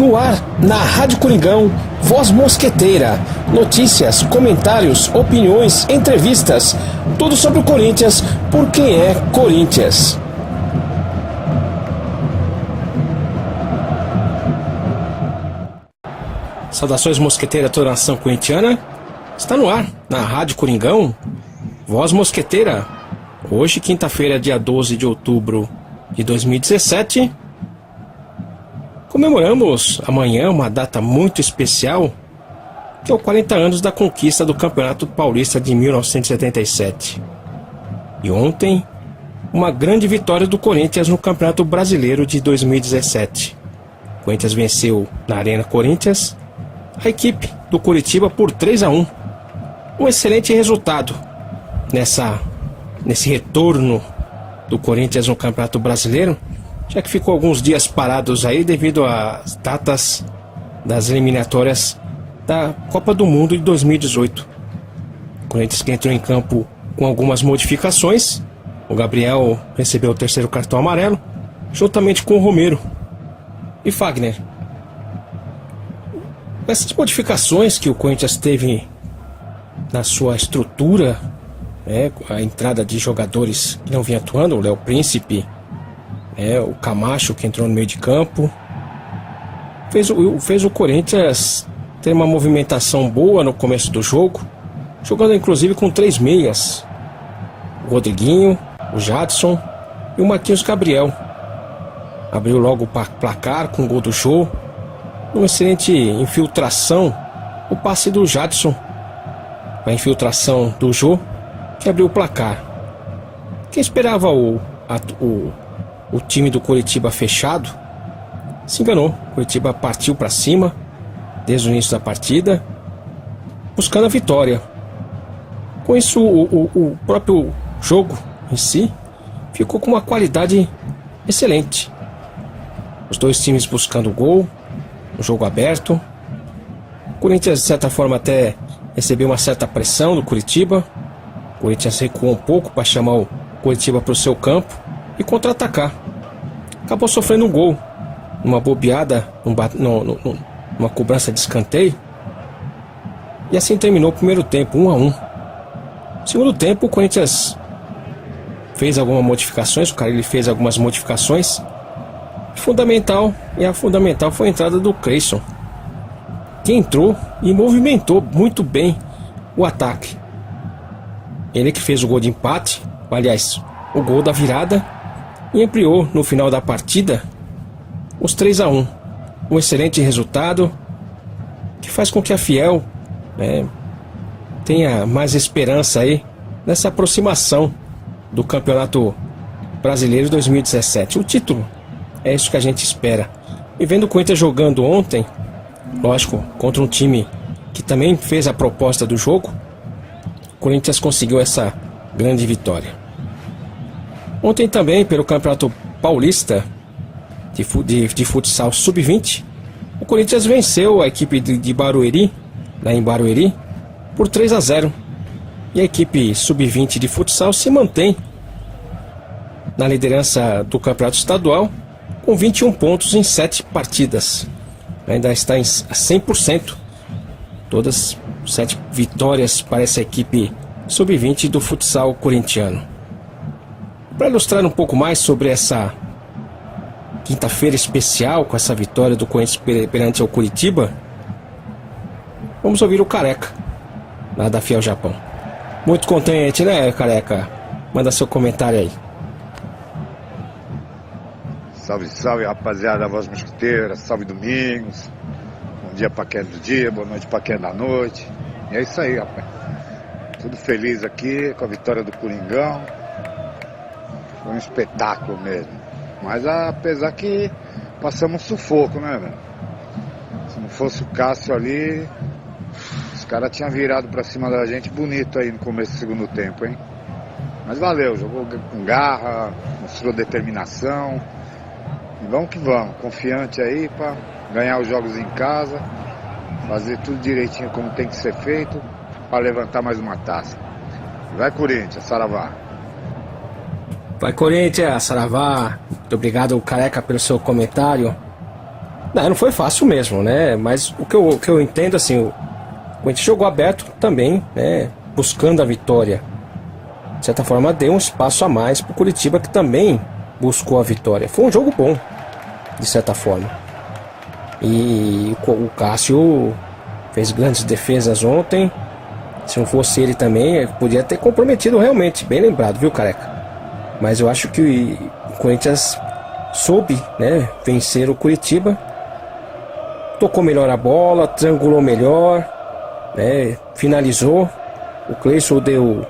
No ar, na Rádio Coringão, Voz Mosqueteira. Notícias, comentários, opiniões, entrevistas. Tudo sobre o Corinthians, por quem é Corinthians. Saudações mosqueteira a toda a nação corintiana. Está no ar, na Rádio Coringão, Voz Mosqueteira. Hoje, quinta-feira, dia 12 de outubro de 2017. Comemoramos amanhã uma data muito especial, que é os 40 anos da conquista do Campeonato Paulista de 1977. E ontem, uma grande vitória do Corinthians no Campeonato Brasileiro de 2017. O Corinthians venceu na Arena Corinthians a equipe do Curitiba por 3-1. Um excelente resultado nesse retorno do Corinthians no Campeonato Brasileiro, já que ficou alguns dias parados aí devido às datas das eliminatórias da Copa do Mundo de 2018. O Corinthians que entrou em campo com algumas modificações. O Gabriel recebeu o terceiro cartão amarelo, juntamente com o Romero e Fagner. Essas modificações que o Corinthians teve na sua estrutura, a entrada de jogadores que não vinham atuando, o Léo Príncipe, o Camacho, que entrou no meio de campo, fez o Corinthians ter uma movimentação boa no começo do jogo, jogando inclusive com 3 meias: o Rodriguinho, o Jadson e o Marquinhos Gabriel. Abriu logo o placar com o gol do Jô, uma excelente infiltração, o passe do Jadson, a infiltração do Jô, que abriu o placar. Quem esperava o time do Curitiba fechado se enganou. O Curitiba partiu para cima desde o início da partida, buscando a vitória. Com isso, o próprio jogo em si ficou com uma qualidade excelente. Os dois times buscando o gol, o jogo aberto. O Corinthians, de certa forma, até recebeu uma certa pressão do Curitiba. O Corinthians recuou um pouco para chamar o Curitiba para o seu campo e contra-atacar. Acabou sofrendo um gol, numa bobeada, numa cobrança de escanteio. E assim terminou o primeiro tempo, 1-1. No segundo tempo, o Corinthians fez algumas modificações, o Carille fez algumas modificações. A fundamental foi a entrada do Creyson, que entrou e movimentou muito bem o ataque. Ele que fez o gol de empate, aliás, o gol da virada, e ampliou no final da partida os 3-1. Um excelente resultado que faz com que a Fiel tenha mais esperança aí nessa aproximação do Campeonato Brasileiro 2017. O título é isso que a gente espera. E vendo o Corinthians jogando ontem, lógico, contra um time que também fez a proposta do jogo, o Corinthians conseguiu essa grande vitória. Ontem também, pelo Campeonato Paulista de futsal sub-20, o Corinthians venceu a equipe de Barueri, lá em Barueri, por 3-0. E a equipe sub-20 de futsal se mantém na liderança do Campeonato Estadual com 21 pontos em 7 partidas. Ainda está a 100%. Todas 7 vitórias para essa equipe sub-20 do futsal corintiano. Para ilustrar um pouco mais sobre essa quinta-feira especial, com essa vitória do Corinthians perante ao Curitiba, vamos ouvir o Careca, lá da Fiel Japão. Muito contente, né, Careca? Manda seu comentário aí. Salve, salve, rapaziada da Voz Mosqueteira. Salve, Domingos. Bom dia pra quem é do dia, boa noite pra quem é da noite. E é isso aí, rapaz. Tudo feliz aqui com a vitória do Coringão. Foi um espetáculo mesmo. Mas apesar que passamos sufoco, né, velho? Se não fosse o Cássio ali, os caras tinham virado pra cima da gente bonito aí no começo do segundo tempo, hein? Mas valeu, jogou com garra, mostrou determinação. E vamos que vamos, confiante aí pra ganhar os jogos em casa, fazer tudo direitinho como tem que ser feito, pra levantar mais uma taça. Vai, Corinthians, saravá. Vai, Corinthians, saravá. Muito obrigado, Careca, pelo seu comentário. Não foi fácil mesmo, né? Mas o que eu entendo, assim, o Corinthians jogou aberto também, né? Buscando a vitória. De certa forma, deu um espaço a mais pro Curitiba, que também buscou a vitória. Foi um jogo bom, de certa forma. E o Cássio fez grandes defesas ontem. Se não fosse ele também, podia ter comprometido realmente. Bem lembrado, viu, Careca? Mas eu acho que o Corinthians soube, né, vencer o Curitiba. Tocou melhor a bola, triangulou melhor, né, finalizou. O Cleison deu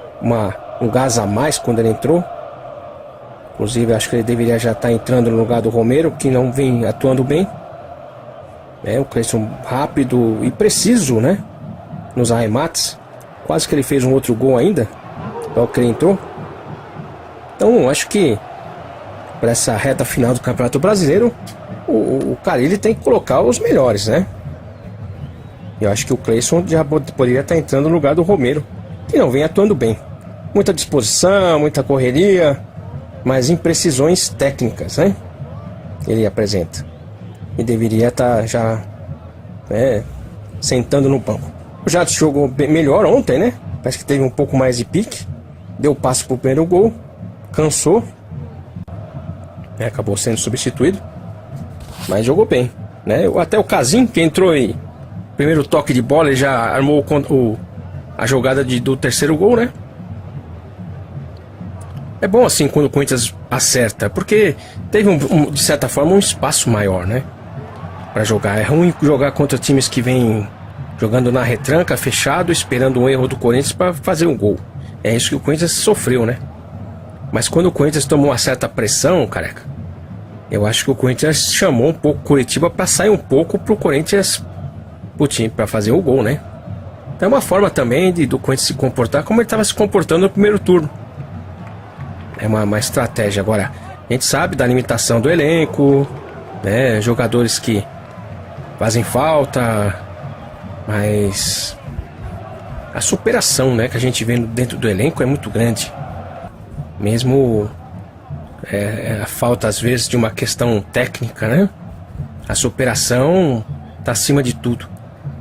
um gás a mais quando ele entrou. Inclusive, acho que ele deveria já estar entrando no lugar do Romero, que não vem atuando bem. O Cleison rápido e preciso, né, nos arremates. Quase que ele fez um outro gol ainda, logo que ele entrou. Então, acho que para essa reta final do Campeonato Brasileiro, o Carille tem que colocar os melhores, né? Eu acho que o Cleison já poderia estar entrando no lugar do Romero, que não vem atuando bem. Muita disposição, muita correria, mas imprecisões técnicas, né? Ele apresenta. E deveria estar já, né, sentando no banco. O Jadson jogou melhor ontem, né? Parece que teve um pouco mais de pique. Deu passe pro primeiro gol. Cansou. Acabou sendo substituído. Mas jogou bem, né? Até o Casim, que entrou em primeiro toque de bola, ele já armou a jogada do terceiro gol, né? É bom assim quando o Corinthians acerta, porque teve de certa forma um espaço maior, né? Pra jogar. É ruim jogar contra times que vêm jogando na retranca, fechado, esperando um erro do Corinthians para fazer um gol. É isso que o Corinthians sofreu, né? Mas quando o Corinthians tomou uma certa pressão, Careca, eu acho que o Corinthians chamou um pouco o Curitiba para sair um pouco pro Corinthians, pro time, para fazer o gol, né? Então é uma forma também do Corinthians se comportar como ele estava se comportando no primeiro turno. É uma estratégia. Agora, a gente sabe da limitação do elenco, né? Jogadores que fazem falta. Mas a superação, né, que a gente vê dentro do elenco é muito grande. Mesmo a falta às vezes de uma questão técnica, né? A superação tá acima de tudo.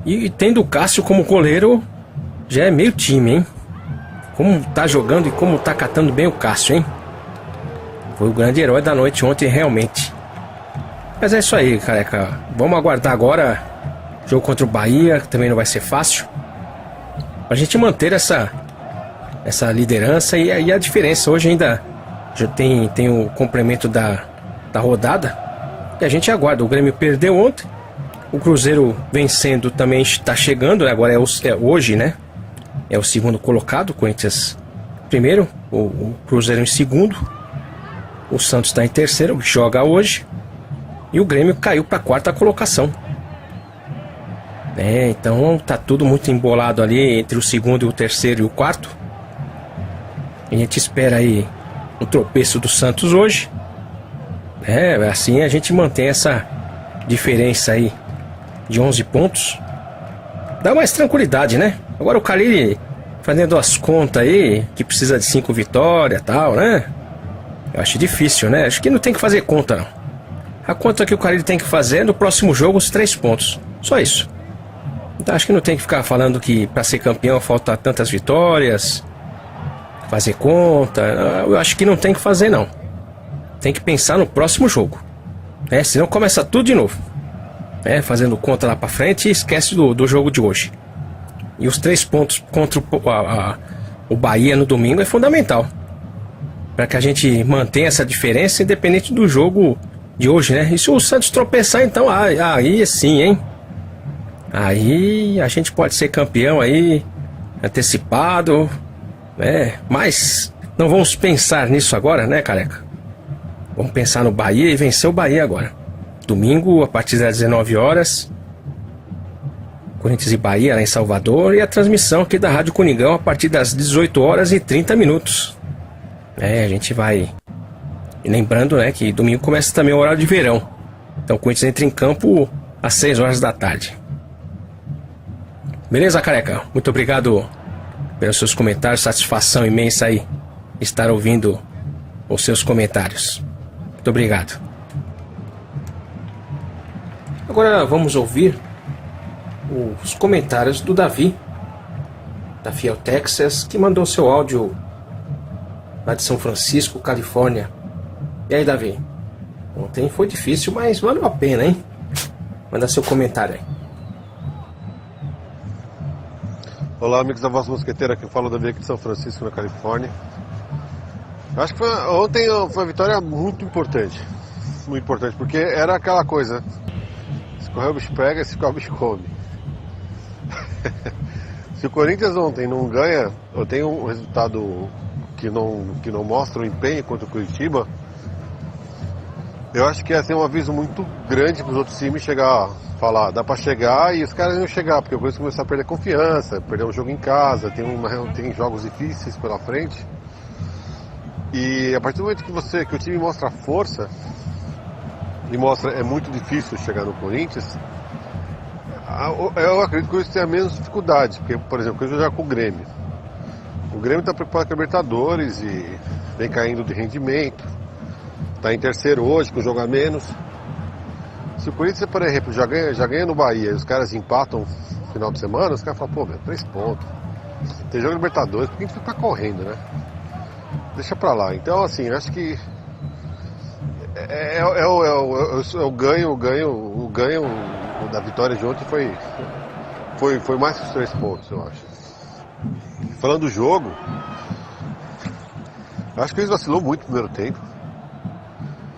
E tendo o Cássio como goleiro, já é meio time, hein? Como tá jogando e como tá catando bem o Cássio, hein? Foi o grande herói da noite ontem, realmente. Mas é isso aí, Careca. Vamos aguardar agora. Jogo contra o Bahia, que também não vai ser fácil. A gente manter essa liderança e a diferença. Hoje ainda já tem o complemento da rodada. E a gente aguarda. O Grêmio perdeu ontem. O Cruzeiro vencendo também está chegando. Agora é hoje, né? É o segundo colocado. O Corinthians primeiro. O Cruzeiro em segundo. O Santos está em terceiro. Joga hoje. E o Grêmio caiu para a quarta colocação. Então tá tudo muito embolado ali entre o segundo, o terceiro e o quarto. A gente espera aí um tropeço do Santos hoje. Assim a gente mantém essa diferença aí de 11 pontos. Dá mais tranquilidade, né? Agora o Carille fazendo as contas aí, que precisa de 5 vitórias e tal, né? Eu acho difícil, né? Acho que não tem que fazer conta, não. A conta que o Carille tem que fazer é no próximo jogo os 3 pontos. Só isso. Então acho que não tem que ficar falando que para ser campeão falta tantas vitórias, fazer conta. Eu acho que não tem que fazer, não. Tem que pensar no próximo jogo. Senão começa tudo de novo. Fazendo conta lá para frente e esquece do jogo de hoje. E os 3 pontos contra o Bahia no domingo é fundamental. Para que a gente mantenha essa diferença independente do jogo de hoje, né? E se o Santos tropeçar, então aí sim, hein? Aí a gente pode ser campeão aí, antecipado, né? Mas não vamos pensar nisso agora, né, Careca? Vamos pensar no Bahia e vencer o Bahia agora. Domingo, a partir das 19 horas, Corinthians e Bahia lá em Salvador. E a transmissão aqui da Rádio Coringão a partir das 18 horas e 30 minutos. A gente vai... E lembrando, né, que domingo começa também o horário de verão. Então o Corinthians entra em campo às 6 horas da tarde. Beleza, Careca? Muito obrigado pelos seus comentários. Satisfação imensa aí estar ouvindo os seus comentários. Muito obrigado. Agora vamos ouvir os comentários do Davi, da Fiel Texas, que mandou seu áudio lá de São Francisco, Califórnia. E aí, Davi? Ontem foi difícil, mas valeu a pena, hein? Manda seu comentário aí. Olá, amigos da Voz Mosqueteira, aqui fala o Davi aqui de São Francisco, na Califórnia. Eu acho que ontem foi uma vitória muito importante, porque era aquela coisa, se correr o bicho pega, se ficar o bicho come. Se o Corinthians ontem não ganha, ou tem um resultado que não mostra o empenho contra o Curitiba, eu acho que ia ser um aviso muito grande para os outros times chegar, falar, dá para chegar, e os caras iam chegar, porque o Corinthians começar a perder confiança, perder um jogo em casa, tem jogos difíceis pela frente. E a partir do momento que o time mostra força, e mostra é muito difícil chegar no Corinthians, eu acredito que o Corinthians tenha menos dificuldade, porque, por exemplo, eu jogar com o Grêmio. O Grêmio está preparado com a Libertadores e vem caindo de rendimento, está em terceiro hoje, com um jogo a menos. Se o Corinthians, por exemplo, já ganha no Bahia e os caras empatam no final de semana, os caras falam, pô, 3 pontos. Tem jogo Libertadores, por que a gente fica correndo, né? Deixa pra lá. Então, assim, acho que o ganho da vitória de ontem foi mais que os 3 pontos, eu acho. Falando do jogo, acho que eles vacilou muito no primeiro tempo.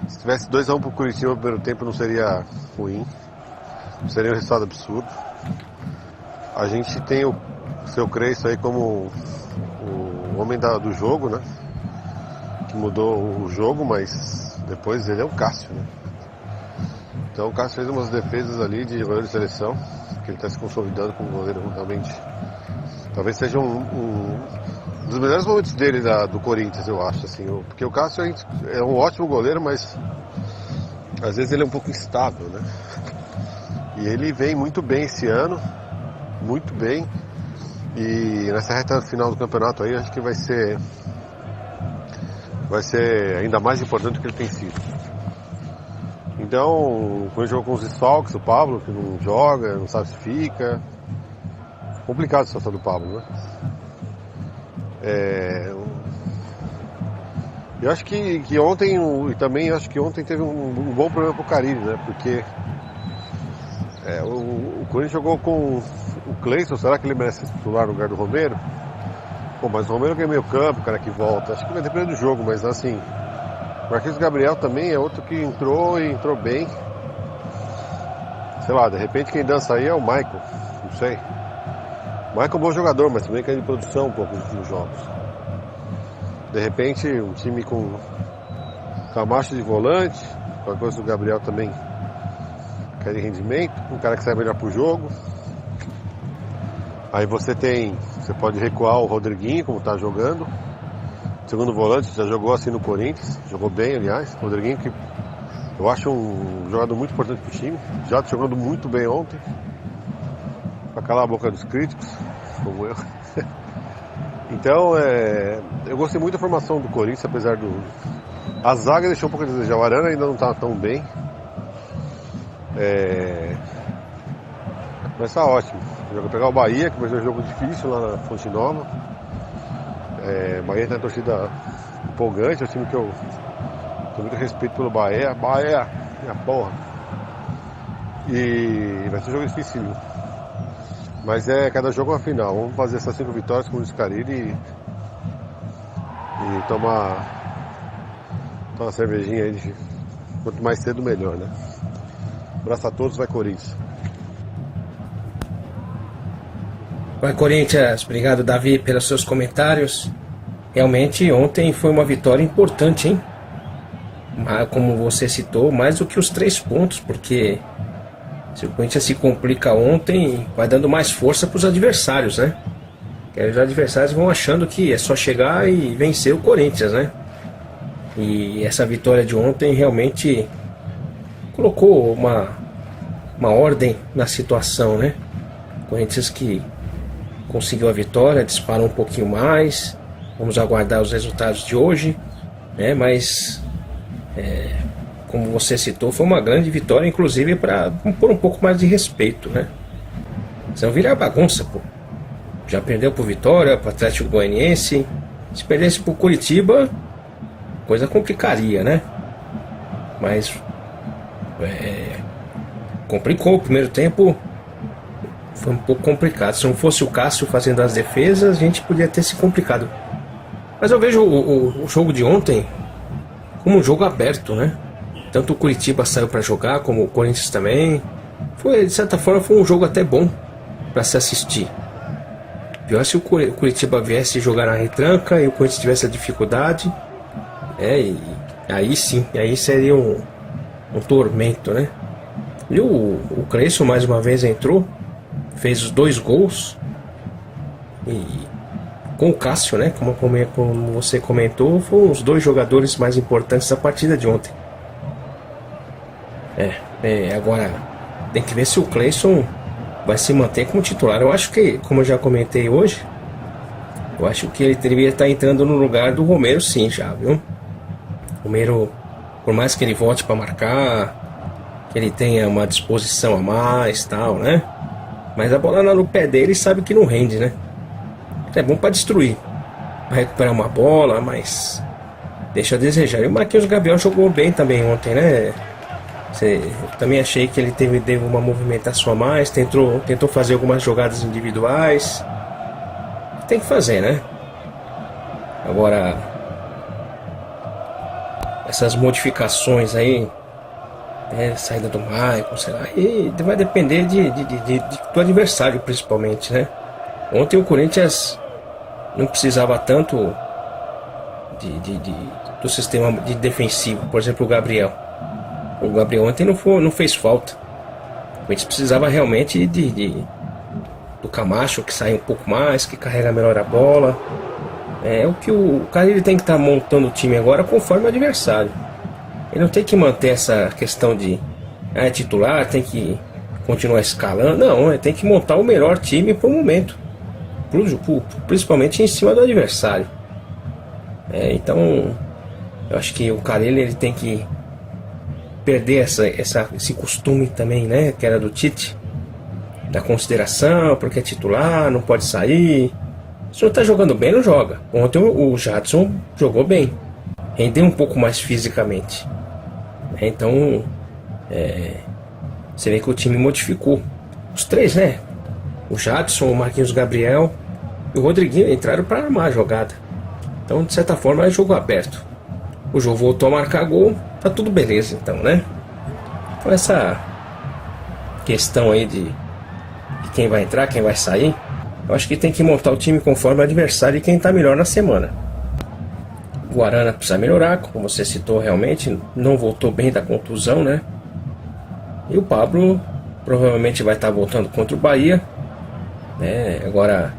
Se tivesse 2-1 pro Curitiba no primeiro tempo, não seria ruim, não seria um resultado absurdo. A gente tem o seu Crespo aí como o homem do jogo, né? Que mudou o jogo, mas depois ele é o Cássio, né? Então o Cássio fez umas defesas ali de goleiro de seleção, que ele está se consolidando como goleiro realmente. Talvez seja um dos melhores momentos dele do Corinthians, eu acho, assim, porque o Cássio é um ótimo goleiro, mas às vezes ele é um pouco instável, né? E ele vem muito bem esse ano, muito bem, e nessa reta final do campeonato aí, acho que vai ser ainda mais importante do que ele tem sido. Então, quando jogou com os desfalques, o Pablo, que não joga, não sabe se fica, complicado a situação do Pablo, né? Eu acho que ontem, e também acho que ontem teve um bom problema pro Carille, né? Porque o Corinthians jogou com o Cleison, será que ele merece titular no lugar do Romero? Pô, mas o Romero ganha meio campo, o cara que volta, acho que vai depender do jogo, mas assim, o Marquinhos Gabriel também é outro que entrou e entrou bem. Sei lá, de repente quem dança aí é o Michael, não sei. O Michael é um bom jogador, mas também cai de produção um pouco nos últimos jogos. De repente, um time com Camacho de volante, com a coisa do Gabriel também cai de rendimento, um cara que sai melhor pro jogo. Aí você pode recuar o Rodriguinho, como tá jogando. Segundo volante, já jogou assim no Corinthians, jogou bem, aliás. Rodriguinho, que eu acho um jogador muito importante pro time, já jogando muito bem ontem, pra calar a boca dos críticos, como eu. Então, eu gostei muito da formação do Corinthians, apesar a zaga deixou um pouco a desejar. O Arana ainda não tá tão bem. Mas tá ótimo. Vou pegar o Bahia, que vai ser um jogo difícil lá na Fonte Nova. O Bahia tem uma torcida empolgante, é um time que eu tenho muito respeito pelo Bahia. Bahia, minha porra. E vai ser um jogo difícil. Mas cada jogo é uma final. Vamos fazer essas 5 vitórias com o Luiz Carille e tomar uma cervejinha aí. Quanto mais cedo, melhor, né? Abraço a todos, vai Corinthians. Vai Corinthians, obrigado Davi pelos seus comentários. Realmente ontem foi uma vitória importante, hein? Como você citou, mais do que os 3 pontos, porque se o Corinthians se complica ontem, vai dando mais força para os adversários, né? Porque os adversários vão achando que é só chegar e vencer o Corinthians, né? E essa vitória de ontem realmente colocou uma ordem na situação, né? O Corinthians que conseguiu a vitória, disparou um pouquinho mais. Vamos aguardar os resultados de hoje, né? Mas como você citou, foi uma grande vitória, inclusive para pôr um pouco mais de respeito, né? Senão vira bagunça, pô. Já perdeu pro Vitória, pro Atlético Goianiense. Se perdesse pro Curitiba, coisa complicaria, né? Mas complicou. O primeiro tempo foi um pouco complicado. Se não fosse o Cássio fazendo as defesas, a gente podia ter se complicado. Mas eu vejo o jogo de ontem como um jogo aberto, né? Tanto o Curitiba saiu para jogar, como o Corinthians também. De certa forma, foi um jogo até bom para se assistir. Pior se o Curitiba viesse jogar na retranca e o Corinthians tivesse a dificuldade. E aí sim, aí seria um tormento, né? E o Cleison mais uma vez entrou, fez os 2 gols. E com o Cássio, né? Como você comentou, foram os 2 jogadores mais importantes da partida de ontem. Agora tem que ver se o Cleison vai se manter como titular. Eu acho que, como eu já comentei hoje, eu acho que ele deveria estar entrando no lugar do Romero, sim, já, viu? Romero, por mais que ele volte para marcar, que ele tenha uma disposição a mais, tal, né? Mas a bola no pé dele sabe que não rende, né? É bom para destruir, para recuperar uma bola, mas deixa a desejar. E o Marquinhos Gabriel jogou bem também ontem, né? Eu também achei que ele teve uma movimentação a mais, tentou fazer algumas jogadas individuais. Tem que fazer, né? Agora, essas modificações aí, saída do Maicon, sei lá, e vai depender do adversário, principalmente, né? Ontem o Corinthians não precisava tanto do sistema de defensivo. Por exemplo, o Gabriel ontem não fez falta. A gente precisava realmente do Camacho, que sai um pouco mais, que carrega melhor a bola. O que o cara ele tem que estar montando o time agora conforme o adversário. Ele não tem que manter essa questão de titular, tem que continuar escalando. Não, ele tem que montar o melhor time para o momento, principalmente em cima do adversário. Então eu acho que o Carille ele tem que perder esse costume também, né, que era do Tite, da consideração, porque é titular, não pode sair. Se não está jogando bem, não joga. Ontem o Jadson jogou bem, rendeu um pouco mais fisicamente. Então você vê que o time modificou. Os 3, né? O Jadson, o Marquinhos Gabriel e o Rodriguinho entraram para armar a jogada. Então, de certa forma, é jogo aberto. O jogo voltou a marcar gol, tá tudo beleza, então, né? Então, essa questão aí de quem vai entrar, quem vai sair, eu acho que tem que montar o time conforme o adversário e quem tá melhor na semana. O Guarana precisa melhorar, como você citou, realmente não voltou bem da contusão, né? E o Pablo provavelmente vai estar voltando contra o Bahia, né? Agora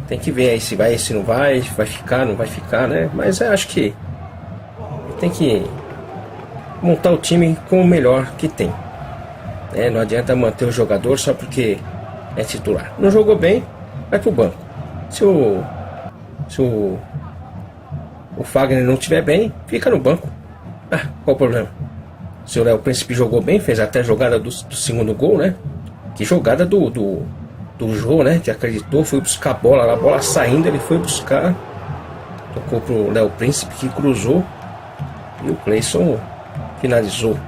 tem que ver aí se vai, se não vai ficar, não vai ficar, né? Mas eu acho que tem que montar o time com o melhor que tem. Não adianta manter o jogador só porque é titular. Não jogou bem, vai pro banco. Se o Fagner não estiver bem, fica no banco. Qual o problema? Se o Léo Príncipe jogou bem, fez até a jogada do segundo gol, né? Que jogada do Jô, né? Que acreditou, foi buscar a bola saindo, ele foi buscar, tocou pro Léo Príncipe, que cruzou, e o Cleison finalizou.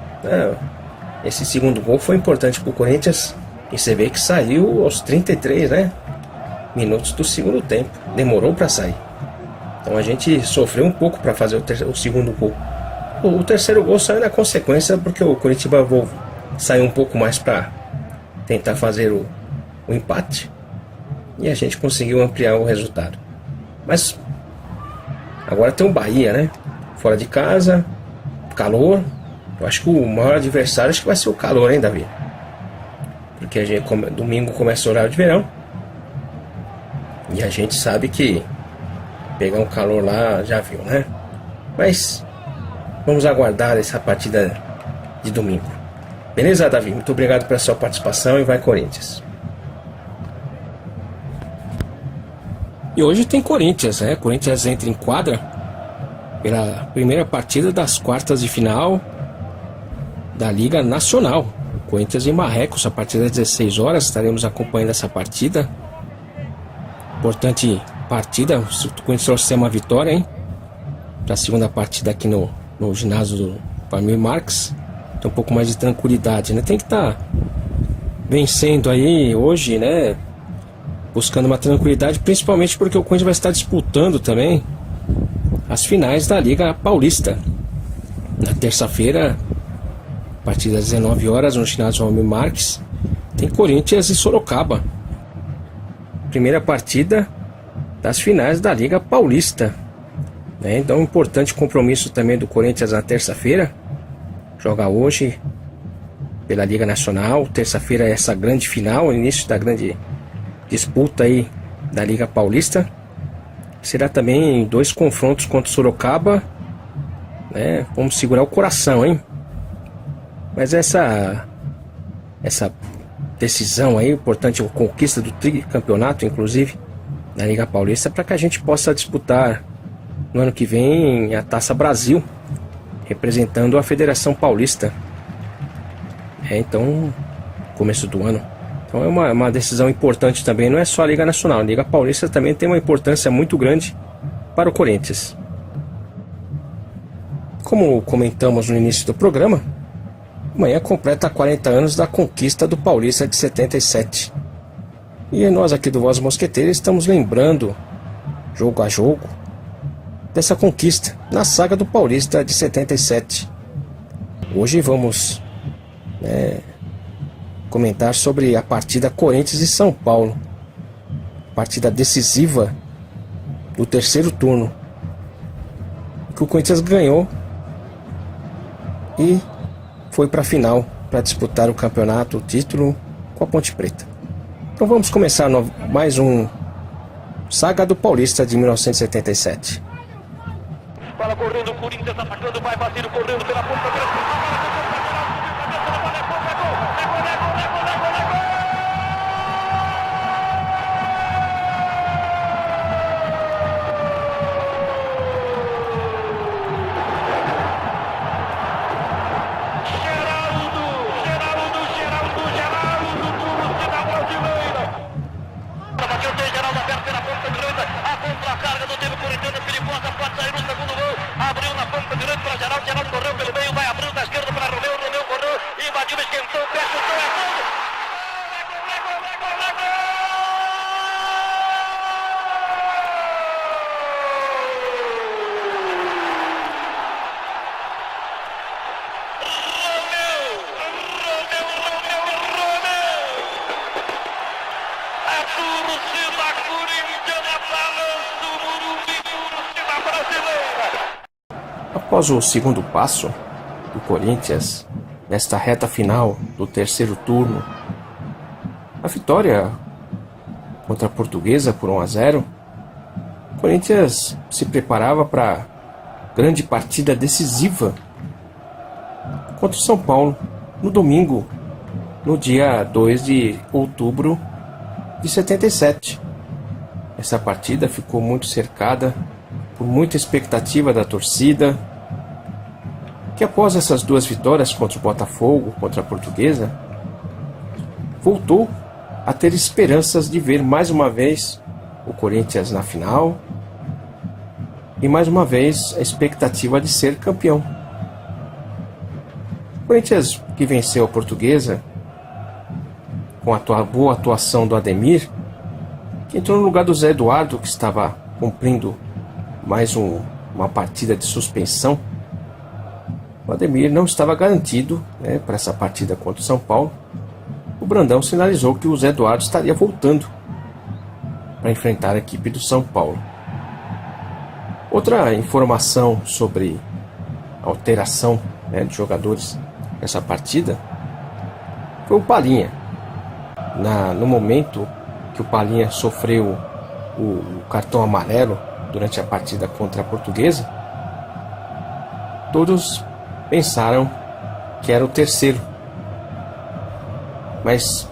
Esse segundo gol foi importante pro Corinthians, e você vê que saiu aos 33, né? Minutos do segundo tempo, demorou para sair. Então a gente sofreu um pouco para fazer o segundo gol. O terceiro gol saiu na consequência, porque o Coritiba saiu um pouco mais para tentar fazer o empate, e a gente conseguiu ampliar o resultado. Mas agora tem o Bahia, né? Fora de casa, calor. Eu acho que o maior adversário acho que vai ser o calor, hein, Davi? Porque domingo começa o horário de verão, e a gente sabe que pegar um calor lá já viu, né? Mas vamos aguardar essa partida de domingo. Beleza, Davi? Muito obrigado pela sua participação e vai Corinthians. E hoje tem Corinthians, né? Corinthians entra em quadra pela primeira partida das quartas de final da Liga Nacional. Corinthians e Marrecos, a partir das 16 horas, estaremos acompanhando essa partida. Importante partida, o Corinthians trouxe uma vitória, hein? Para a segunda partida aqui no ginásio do Valmir Marques. Tem um pouco mais de tranquilidade, né? Tem que estar vencendo aí hoje, né? Buscando uma tranquilidade, principalmente porque o Corinthians vai estar disputando também as finais da Liga Paulista. Na terça-feira, a partir das 19 horas, no ginásio Valmir Marques, tem Corinthians e Sorocaba. Primeira partida das finais da Liga Paulista, né? Então, um importante compromisso também do Corinthians na terça-feira. Joga hoje pela Liga Nacional. Terça-feira é essa grande final, o início da grande disputa aí da Liga Paulista. Será também 2 confrontos contra o Sorocaba, né? Vamos segurar o coração, hein? Mas essa decisão aí, importante, a conquista do tricampeonato, inclusive, na Liga Paulista, para que a gente possa disputar no ano que vem a Taça Brasil, representando a Federação Paulista. Então, começo do ano. Então é uma decisão importante também, não é só a Liga Nacional, a Liga Paulista também tem uma importância muito grande para o Corinthians. Como comentamos no início do programa, amanhã completa 40 anos da conquista do Paulista de 77. E nós aqui do Voz Mosqueteira estamos lembrando, jogo a jogo, dessa conquista na saga do Paulista de 77. Hoje vamos comentar sobre a partida Corinthians e São Paulo, partida decisiva do terceiro turno, que o Corinthians ganhou e foi para a final para disputar o campeonato, o título com a Ponte Preta. Então vamos começar mais um Saga do Paulista de 1977. Bola correndo, o Corinthians atacando, vai Basílio correndo pela ponta direita. Geraldo correu pelo meio, vai abrindo na esquerda para Romeu correu, invadiu, esquentou, o pé, chutou, é gol! A torcida corintiana balança o Morumbi, torcida brasileira. Após o segundo passo do Corinthians nesta reta final do terceiro turno, a vitória contra a Portuguesa por 1-0, o Corinthians se preparava para a grande partida decisiva contra o São Paulo no domingo, no dia 2 de outubro de 77. Essa partida ficou muito cercada por muita expectativa da torcida, que após essas duas vitórias contra o Botafogo, contra a Portuguesa, voltou a ter esperanças de ver mais uma vez o Corinthians na final e mais uma vez a expectativa de ser campeão. O Corinthians, que venceu a Portuguesa com a boa atuação do Ademir, que entrou no lugar do Zé Eduardo, que estava cumprindo mais uma partida de suspensão. O Ademir não estava garantido, para essa partida contra o São Paulo. O Brandão sinalizou que o Zé Eduardo estaria voltando para enfrentar a equipe do São Paulo. Outra informação sobre a alteração de jogadores nessa partida foi o Palhinha. No momento que o Palhinha sofreu o cartão amarelo durante a partida contra a Portuguesa, todos pensaram que era o terceiro, mas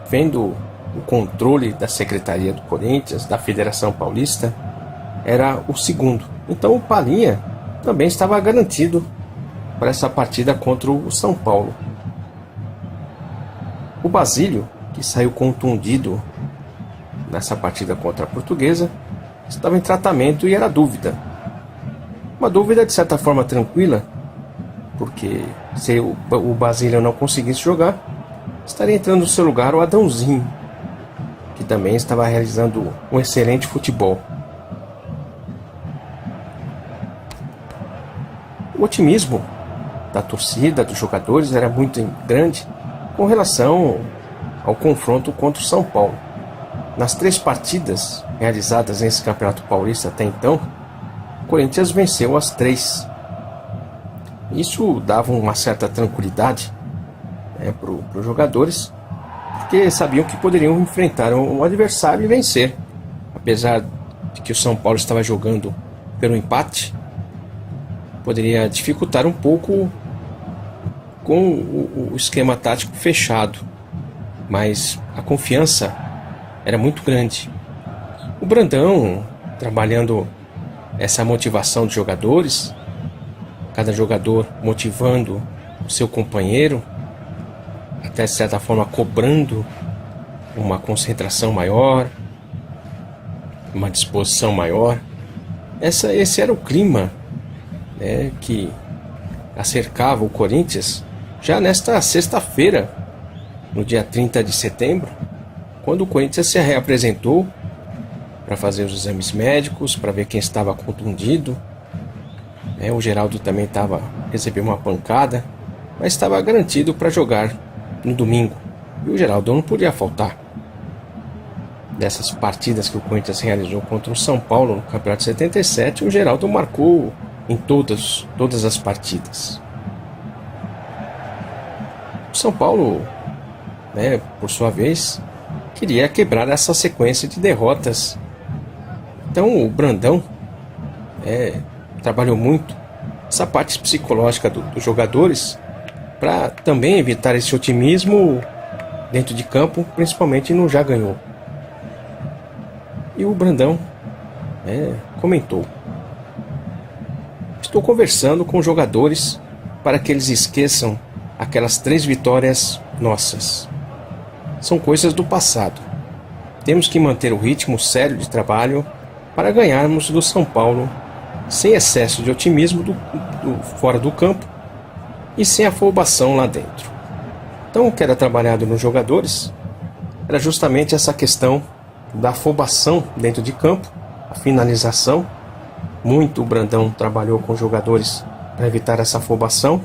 vendo o controle da Secretaria do Corinthians, da Federação Paulista, era o segundo. Então o Palinha também estava garantido para essa partida contra o São Paulo. O Basílio, que saiu contundido nessa partida contra a Portuguesa, estava em tratamento e era dúvida. Uma dúvida de certa forma tranquila, porque se o Basílio não conseguisse jogar, estaria entrando no seu lugar o Adãozinho, que também estava realizando um excelente futebol. O otimismo da torcida, dos jogadores, era muito grande com relação ao confronto contra o São Paulo. Nas 3 partidas realizadas nesse Campeonato Paulista até então, o Corinthians venceu as 3. Isso dava uma certa tranquilidade para os jogadores, porque sabiam que poderiam enfrentar um adversário e vencer. Apesar de que o São Paulo estava jogando pelo empate, poderia dificultar um pouco com o esquema tático fechado, mas a confiança era muito grande. O Brandão, trabalhando essa motivação dos jogadores, cada jogador motivando o seu companheiro, até de certa forma cobrando uma concentração maior, uma disposição maior. Esse era o clima, né, que acercava o Corinthians já nesta sexta-feira, no dia 30 de setembro, quando o Corinthians se reapresentou para fazer os exames médicos, para ver quem estava contundido. O Geraldo também recebeu uma pancada, mas estava garantido para jogar no domingo. E o Geraldo não podia faltar. Dessas partidas que o Corinthians realizou contra o São Paulo no Campeonato 77, o Geraldo marcou em todas as partidas. O São Paulo, por sua vez, queria quebrar essa sequência de derrotas. Então o Brandão trabalhou muito essa parte psicológica dos jogadores para também evitar esse otimismo dentro de campo, principalmente no já ganhou. E o Brandão comentou: estou conversando com os jogadores para que eles esqueçam aquelas 3 vitórias nossas. São coisas do passado. Temos que manter o ritmo sério de trabalho para ganharmos do São Paulo sem excesso de otimismo fora do campo e sem afobação lá dentro. Então o que era trabalhado nos jogadores era justamente essa questão da afobação dentro de campo, a finalização. Muito o Brandão trabalhou com os jogadores para evitar essa afobação.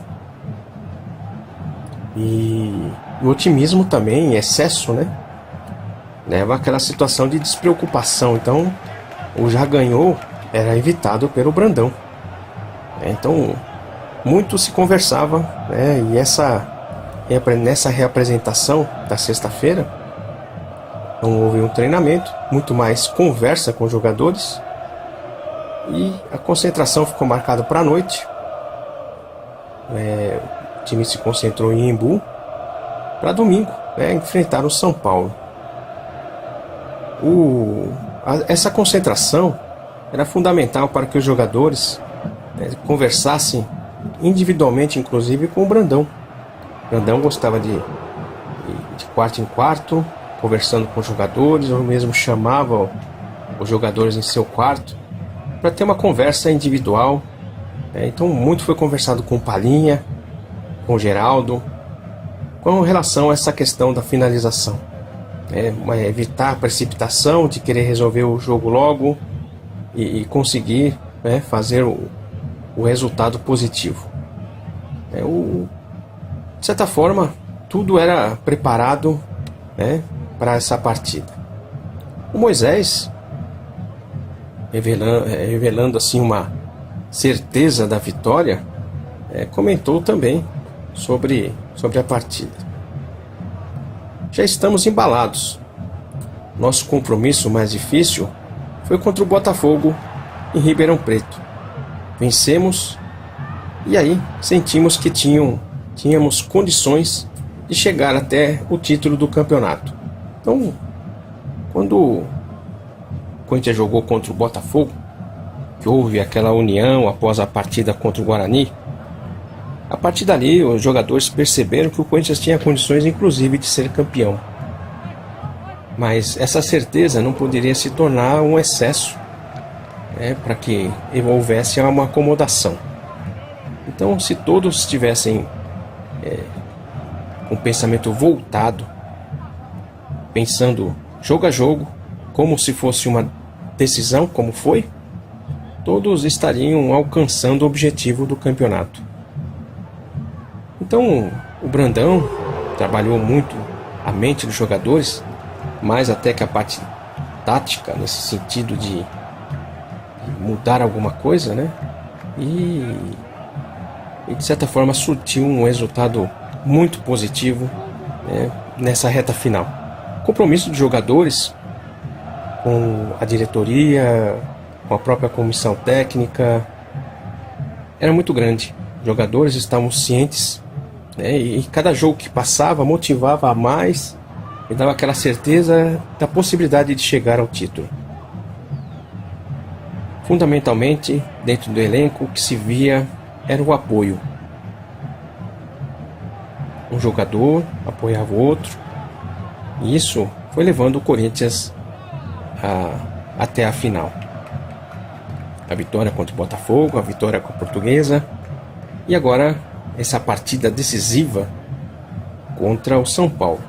E o otimismo também, em excesso, leva àquela situação de despreocupação. Então, o já ganhou era evitado pelo Brandão. Então, muito se conversava, e nessa reapresentação da sexta-feira, não houve um treinamento, muito mais conversa com os jogadores, e a concentração ficou marcada para a noite. O time se concentrou em Embu para domingo, enfrentar o São Paulo. Essa concentração era fundamental para que os jogadores conversassem individualmente, inclusive com o Brandão. O Brandão gostava de quarto em quarto, conversando com os jogadores, ou mesmo chamava os jogadores em seu quarto para ter uma conversa individual. Então muito foi conversado com o Palinha, com o Geraldo, com relação a essa questão da finalização. Evitar a precipitação de querer resolver o jogo logo e conseguir fazer o resultado positivo. De certa forma, tudo era preparado para essa partida. O Moisés, revelando assim uma certeza da vitória, comentou também sobre a partida. Já estamos embalados. Nosso compromisso mais difícil foi contra o Botafogo em Ribeirão Preto. Vencemos e aí sentimos que tínhamos condições de chegar até o título do campeonato. Então, quando o Corinthians jogou contra o Botafogo, que houve aquela união após a partida contra o Guarani, a partir dali os jogadores perceberam que o Corinthians tinha condições inclusive de ser campeão. Mas essa certeza não poderia se tornar um excesso, para que houvesse uma acomodação. Então, se todos estivessem com o pensamento voltado, pensando jogo a jogo, como se fosse uma decisão, como foi, todos estariam alcançando o objetivo do campeonato. Então, o Brandão trabalhou muito a mente dos jogadores, mais até que a parte tática, nesse sentido de mudar alguma coisa, né? E de certa forma surtiu um resultado muito positivo, nessa reta final. O compromisso dos jogadores com a diretoria, com a própria comissão técnica, era muito grande. Os jogadores estavam cientes, e cada jogo que passava motivava a mais e dava aquela certeza da possibilidade de chegar ao título. Fundamentalmente, dentro do elenco, o que se via era o apoio. Um jogador apoiava o outro, e isso foi levando o Corinthians até a final. A vitória contra o Botafogo, a vitória com a Portuguesa, e agora essa partida decisiva contra o São Paulo.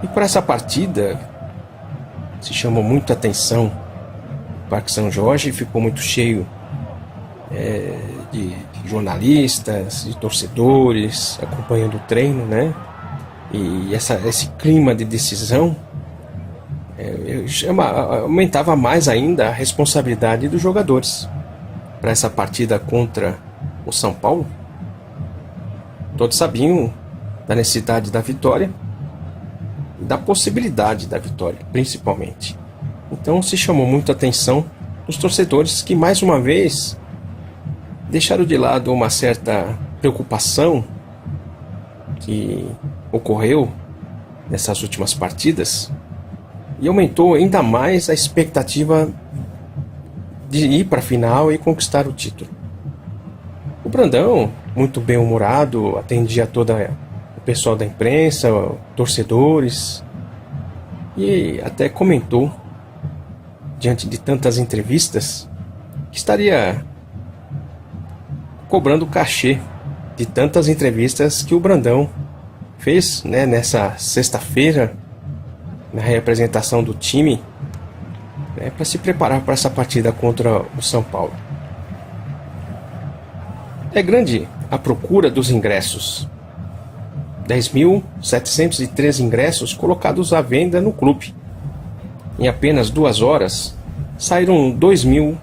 E por essa partida se chamou muita atenção. O Parque São Jorge ficou muito cheio de jornalistas, de torcedores acompanhando o treino, né? E esse clima de decisão aumentava mais ainda a responsabilidade dos jogadores para essa partida contra o São Paulo. Todos sabiam da necessidade da vitória, da possibilidade da vitória, principalmente. Então se chamou muita atenção dos torcedores, que mais uma vez deixaram de lado uma certa preocupação que ocorreu nessas últimas partidas, e aumentou ainda mais a expectativa de ir para a final e conquistar o título. O Brandão, muito bem-humorado, atendia todo o pessoal da imprensa, torcedores, e até comentou, diante de tantas entrevistas, que estaria cobrando cachê de tantas entrevistas que o Brandão fez, nessa sexta-feira, na representação do time, para se preparar para essa partida contra o São Paulo. É grande a procura dos ingressos. 10.703 ingressos colocados à venda no clube. Em apenas 2 horas, saíram 2.000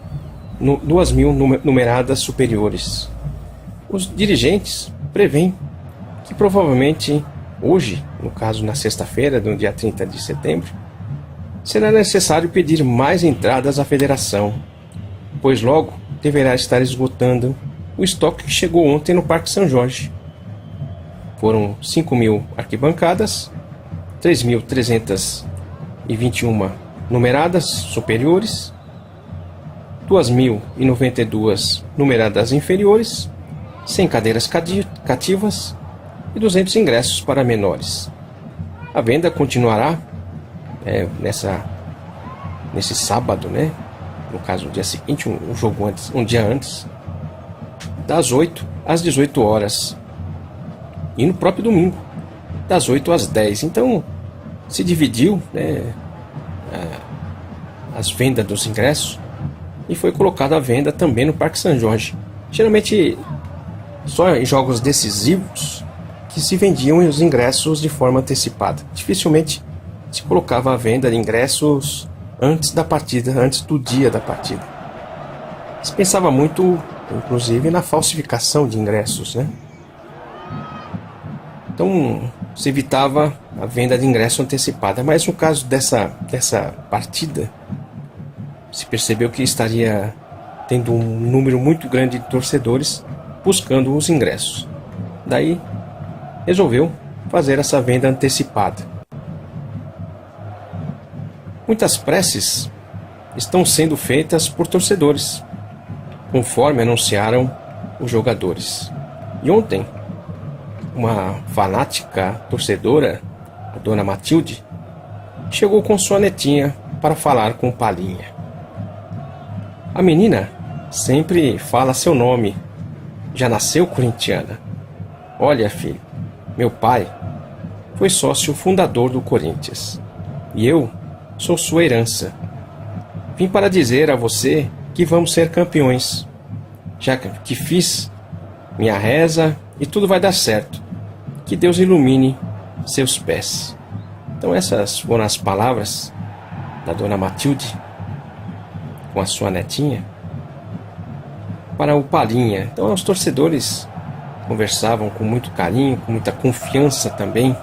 numeradas superiores. Os dirigentes prevêem que provavelmente hoje, no caso na sexta-feira, no dia 30 de setembro, será necessário pedir mais entradas à federação, pois logo deverá estar esgotando o estoque que chegou ontem no Parque São Jorge. Foram 5.000 arquibancadas, 3.321 numeradas superiores, 2.092 numeradas inferiores, 100 cadeiras cativas e 200 ingressos para menores. A venda continuará nesse sábado, no caso o dia seguinte, um dia antes, das 8 às 18 horas, e no próprio domingo, das 8 às 10. Então se dividiu as vendas dos ingressos e foi colocado à venda também no Parque São Jorge. Geralmente só em jogos decisivos que se vendiam os ingressos de forma antecipada. Dificilmente se colocava à venda de ingressos antes da partida, antes do dia da partida. Se pensava muito, inclusive, na falsificação de ingressos, Então se evitava a venda de ingresso antecipada. Mas no caso dessa partida, se percebeu que estaria tendo um número muito grande de torcedores buscando os ingressos. Daí resolveu fazer essa venda antecipada. Muitas preces estão sendo feitas por torcedores, conforme anunciaram os jogadores. E ontem, uma fanática torcedora, a dona Matilde, chegou com sua netinha para falar com Palinha. A menina sempre fala seu nome, já nasceu corintiana. Olha, filho, meu pai foi sócio fundador do Corinthians e eu sou sua herança. Vim para dizer a você que vamos ser campeões, já que fiz minha reza e tudo vai dar certo. Que Deus ilumine seus pés. Então essas foram as palavras da dona Matilde com a sua netinha para o Palinha. Então os torcedores conversavam com muito carinho, com muita confiança também,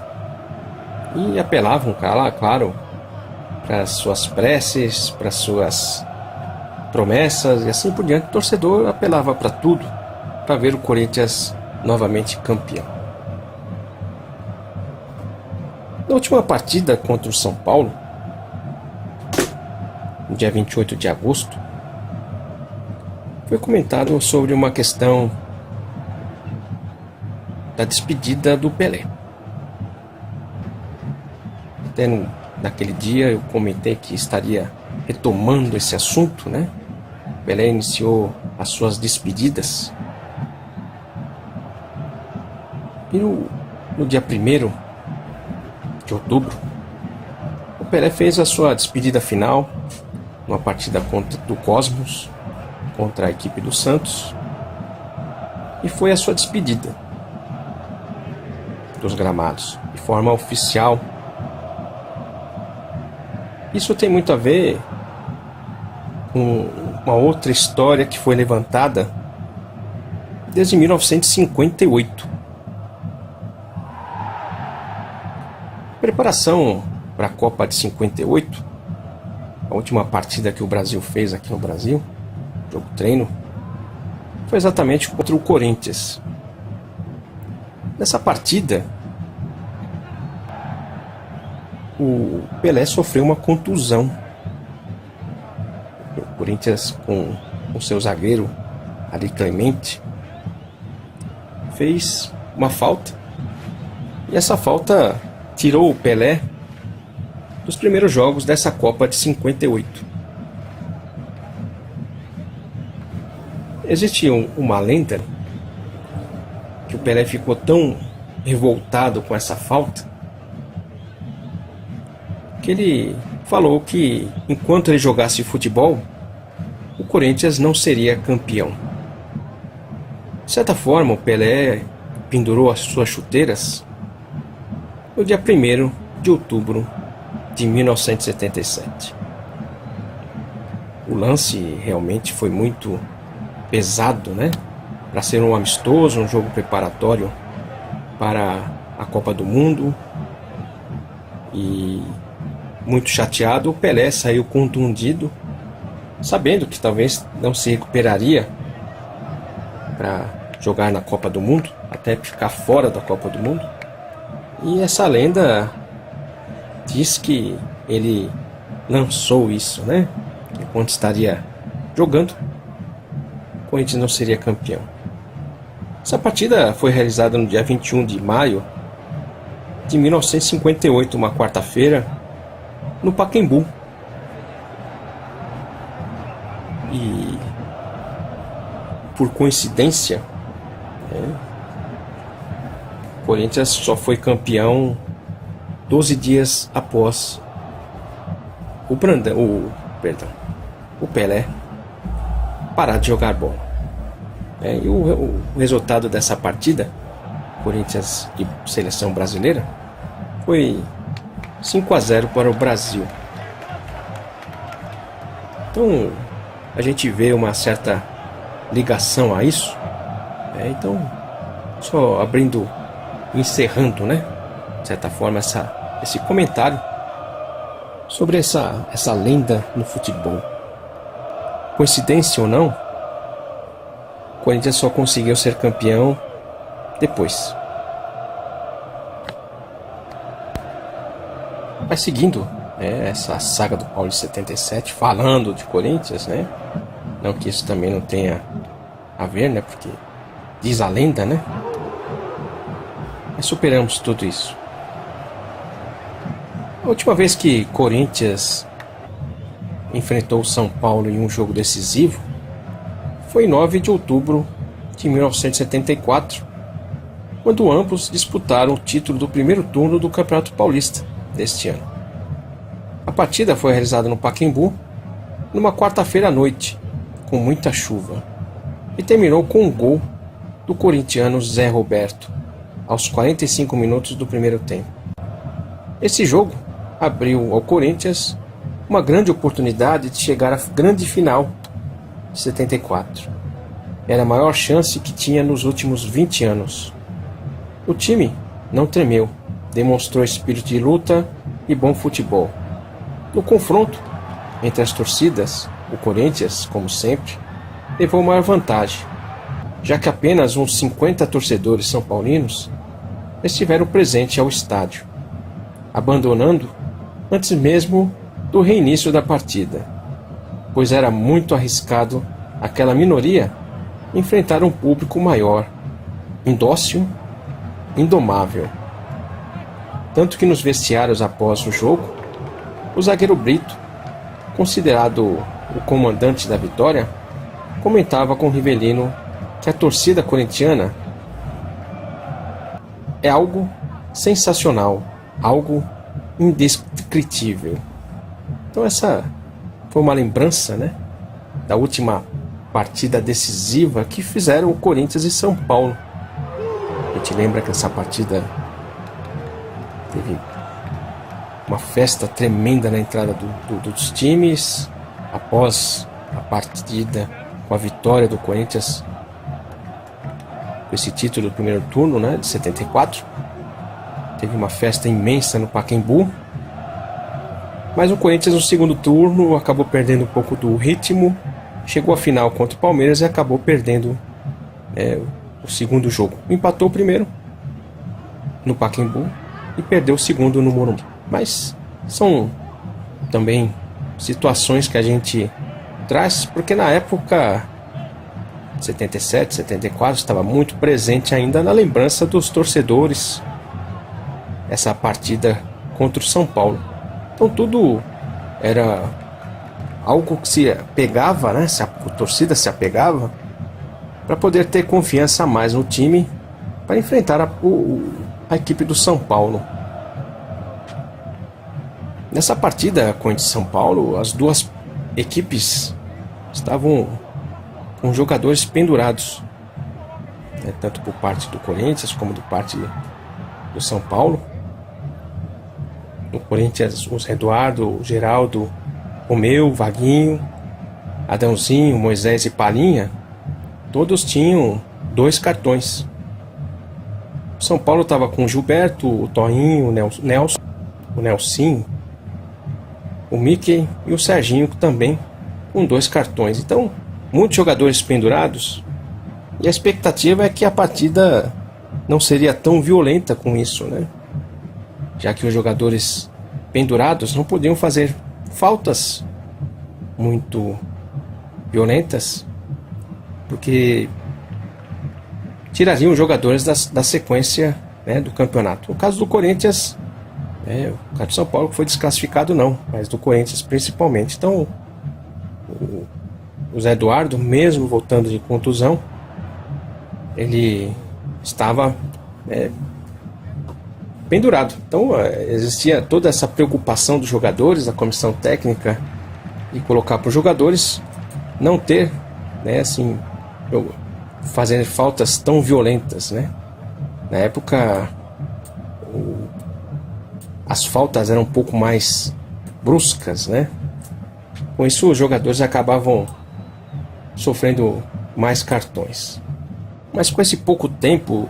e apelavam, claro, para as suas preces, para as suas promessas e assim por diante. O torcedor apelava para tudo para ver o Corinthians novamente campeão. Na última partida contra o São Paulo, no dia 28 de agosto, foi comentado sobre uma questão da despedida do Pelé. Até naquele dia eu comentei que estaria retomando esse assunto, né? Pelé iniciou as suas despedidas. E no dia 1º de outubro, o Pelé fez a sua despedida final numa partida do Cosmos contra a equipe do Santos, e foi a sua despedida dos gramados de forma oficial. Isso tem muito a ver com uma outra história que foi levantada desde 1958. A preparação para a Copa de 58, a última partida que o Brasil fez aqui no Brasil, jogo treino, foi exatamente contra o Corinthians. Nessa partida, o Pelé sofreu uma contusão. O Corinthians, com o seu zagueiro Ari Clemente, fez uma falta, e essa falta tirou o Pelé dos primeiros jogos dessa Copa de 58. Existe uma lenda que o Pelé ficou tão revoltado com essa falta que ele falou que enquanto ele jogasse futebol, o Corinthians não seria campeão. De certa forma, o Pelé pendurou as suas chuteiras no dia 1º de outubro de 1977. O lance realmente foi muito pesado, né? Para ser um amistoso, um jogo preparatório para a Copa do Mundo. E muito chateado, o Pelé saiu contundido, sabendo que talvez não se recuperaria para jogar na Copa do Mundo, até ficar fora da Copa do Mundo. E essa lenda diz que ele lançou isso, né? Enquanto estaria jogando, o Corinthians não seria campeão. Essa partida foi realizada no dia 21 de maio de 1958, uma quarta-feira, no Pacaembu. E por coincidência, o Corinthians só foi campeão 12 dias após o Pelé parar de jogar bola. E o resultado dessa partida, Corinthians e seleção brasileira, foi 5-0 para o Brasil. Então a gente vê uma certa ligação a isso. Então, só abrindo, encerrando, né, de certa forma, esse comentário sobre essa lenda no futebol. Coincidência ou não, o Corinthians só conseguiu ser campeão depois. Mas seguindo essa saga do Paulista 77, falando de Corinthians, né? Não que isso também não tenha a ver, né? Porque diz a lenda, né? Mas superamos tudo isso. A última vez que Corinthians enfrentou o São Paulo em um jogo decisivo foi em 9 de outubro de 1974, quando ambos disputaram o título do primeiro turno do Campeonato Paulista deste ano. A partida foi realizada no Pacaembu numa quarta-feira à noite, com muita chuva, e terminou com um gol do corintiano Zé Roberto, aos 45 minutos do primeiro tempo. Esse jogo abriu ao Corinthians uma grande oportunidade de chegar à grande final de 74. Era a maior chance que tinha nos últimos 20 anos. O time não tremeu, demonstrou espírito de luta e bom futebol. No confronto entre as torcidas, o Corinthians, como sempre, levou maior vantagem, já que apenas uns 50 torcedores são paulinos estiveram presentes ao estádio, abandonando antes mesmo do reinício da partida, pois era muito arriscado aquela minoria enfrentar um público maior, indócil, indomável. Tanto que nos vestiários após o jogo, o zagueiro Brito, considerado o comandante da vitória, comentava com Rivelino que a torcida corintiana é algo sensacional, algo indescritível. Então essa foi uma lembrança, né, da última partida decisiva que fizeram o Corinthians e São Paulo. A gente lembra que essa partida teve uma festa tremenda na entrada dos times. Após a partida, com a vitória do Corinthians, com esse título do primeiro turno, né, de 74, teve uma festa imensa no Pacaembu. Mas o Corinthians no segundo turno acabou perdendo um pouco do ritmo, chegou à final contra o Palmeiras e acabou perdendo o segundo jogo. Empatou o primeiro no Pacaembu e perdeu o segundo no Morumbi. Mas são também situações que a gente traz, porque na época 77, 74 estava muito presente ainda na lembrança dos torcedores essa partida contra o São Paulo. Então tudo era algo que se apegava, né? A torcida se apegava para poder ter confiança a mais no time para enfrentar a equipe do São Paulo. Nessa partida com o São Paulo, as duas equipes estavam com jogadores pendurados, né? Tanto por parte do Corinthians como por parte do São Paulo. No Corinthians, os Eduardo, Geraldo, Romeu, Vaguinho, Adãozinho, Moisés e Palinha, todos tinham 2 cartões. O São Paulo estava com o Gilberto, o Toinho, o Nelson, o Nelsinho, o Mickey e o Serginho também com 2 cartões. Então, muitos jogadores pendurados, e a expectativa é que a partida não seria tão violenta com isso, né? Já que os jogadores pendurados não podiam fazer faltas muito violentas, porque tirariam os jogadores da sequência, né, do campeonato. No caso do Corinthians, o caso do São Paulo foi desclassificado não, mas do Corinthians principalmente. Então o Zé Eduardo, mesmo voltando de contusão, ele estava pendurado. Então existia toda essa preocupação dos jogadores, da comissão técnica, de colocar para os jogadores não ter, né, assim, fazer faltas tão violentas, né? Na época as faltas eram um pouco mais bruscas, né? Com isso os jogadores acabavam sofrendo mais cartões. Mas com esse pouco tempo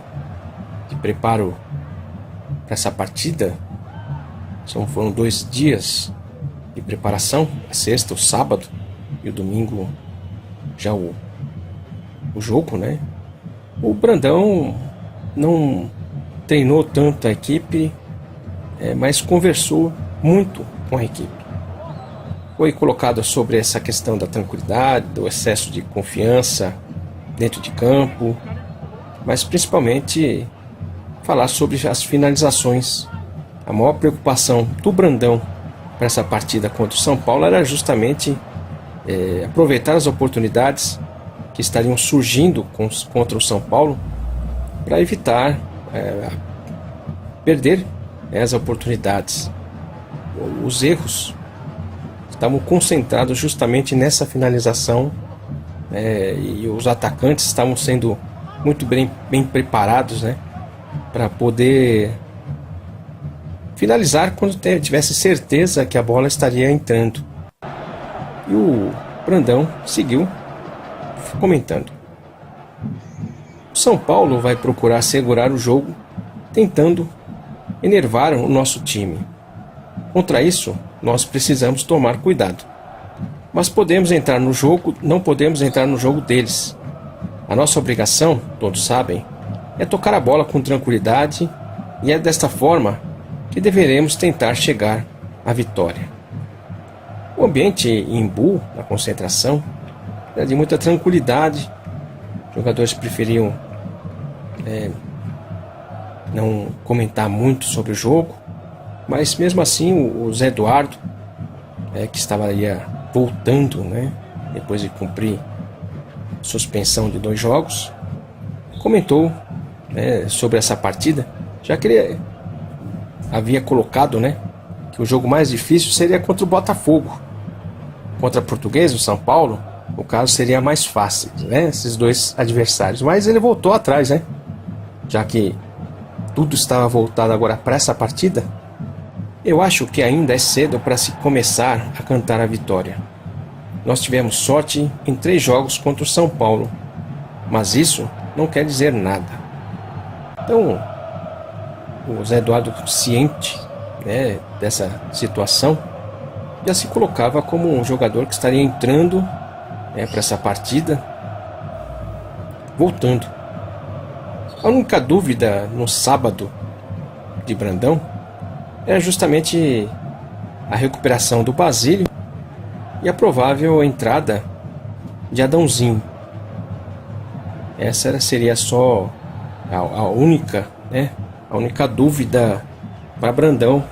de preparo para essa partida, foram 2 dias de preparação, a sexta, o sábado e o domingo já o jogo, né? O Brandão não treinou tanto a equipe, mas conversou muito com a equipe. Foi colocado sobre essa questão da tranquilidade, do excesso de confiança dentro de campo, mas principalmente falar sobre as finalizações. A maior preocupação do Brandão para essa partida contra o São Paulo era justamente aproveitar as oportunidades que estariam surgindo contra o São Paulo para evitar perder as oportunidades. Os erros estavam concentrados justamente nessa finalização, e os atacantes estavam sendo muito bem preparados, né, para poder finalizar quando tivesse certeza que a bola estaria entrando. E o Brandão seguiu comentando: o São Paulo vai procurar segurar o jogo, tentando enervar o nosso time. Contra isso, nós precisamos tomar cuidado. Mas podemos entrar no jogo, não podemos entrar no jogo deles. A nossa obrigação, todos sabem, é tocar a bola com tranquilidade, e é desta forma que deveremos tentar chegar à vitória. O ambiente em Imbu, na concentração, era de muita tranquilidade. Os jogadores preferiam não comentar muito sobre o jogo, mas mesmo assim o Zé Eduardo, que estava voltando, né, depois de cumprir suspensão de 2 jogos, comentou sobre essa partida, já que ele havia colocado, né, que o jogo mais difícil seria contra o Botafogo. Contra a Portuguesa, o São Paulo, o caso seria mais fácil, né, esses 2 adversários. Mas ele voltou atrás, né, já que tudo estava voltado agora para essa partida. Eu acho que ainda é cedo para se começar a cantar a vitória. Nós tivemos sorte em 3 jogos contra o São Paulo, mas isso não quer dizer nada. Então, o Zé Eduardo, ciente, né, dessa situação, já se colocava como um jogador que estaria entrando para essa partida, voltando. A única dúvida no sábado de Brandão era justamente a recuperação do Basílio e a provável entrada de Adãozinho. Essa seria só a única dúvida para Brandão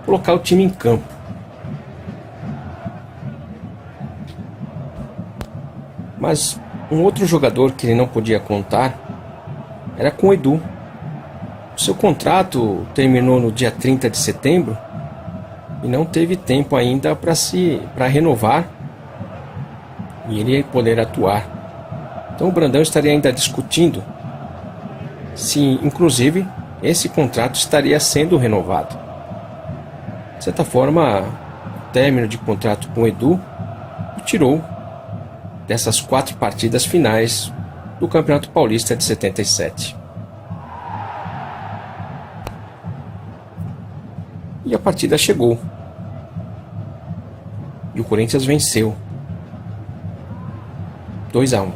colocar o time em campo. Mas um outro jogador que ele não podia contar era com o Edu. O seu contrato terminou no dia 30 de setembro e não teve tempo ainda para renovar e ele poder atuar. Então o Brandão estaria ainda discutindo se, inclusive, esse contrato estaria sendo renovado. De certa forma, o término de contrato com o Edu o tirou dessas 4 partidas finais do Campeonato Paulista de 77. E a partida chegou. E o Corinthians venceu 2-1.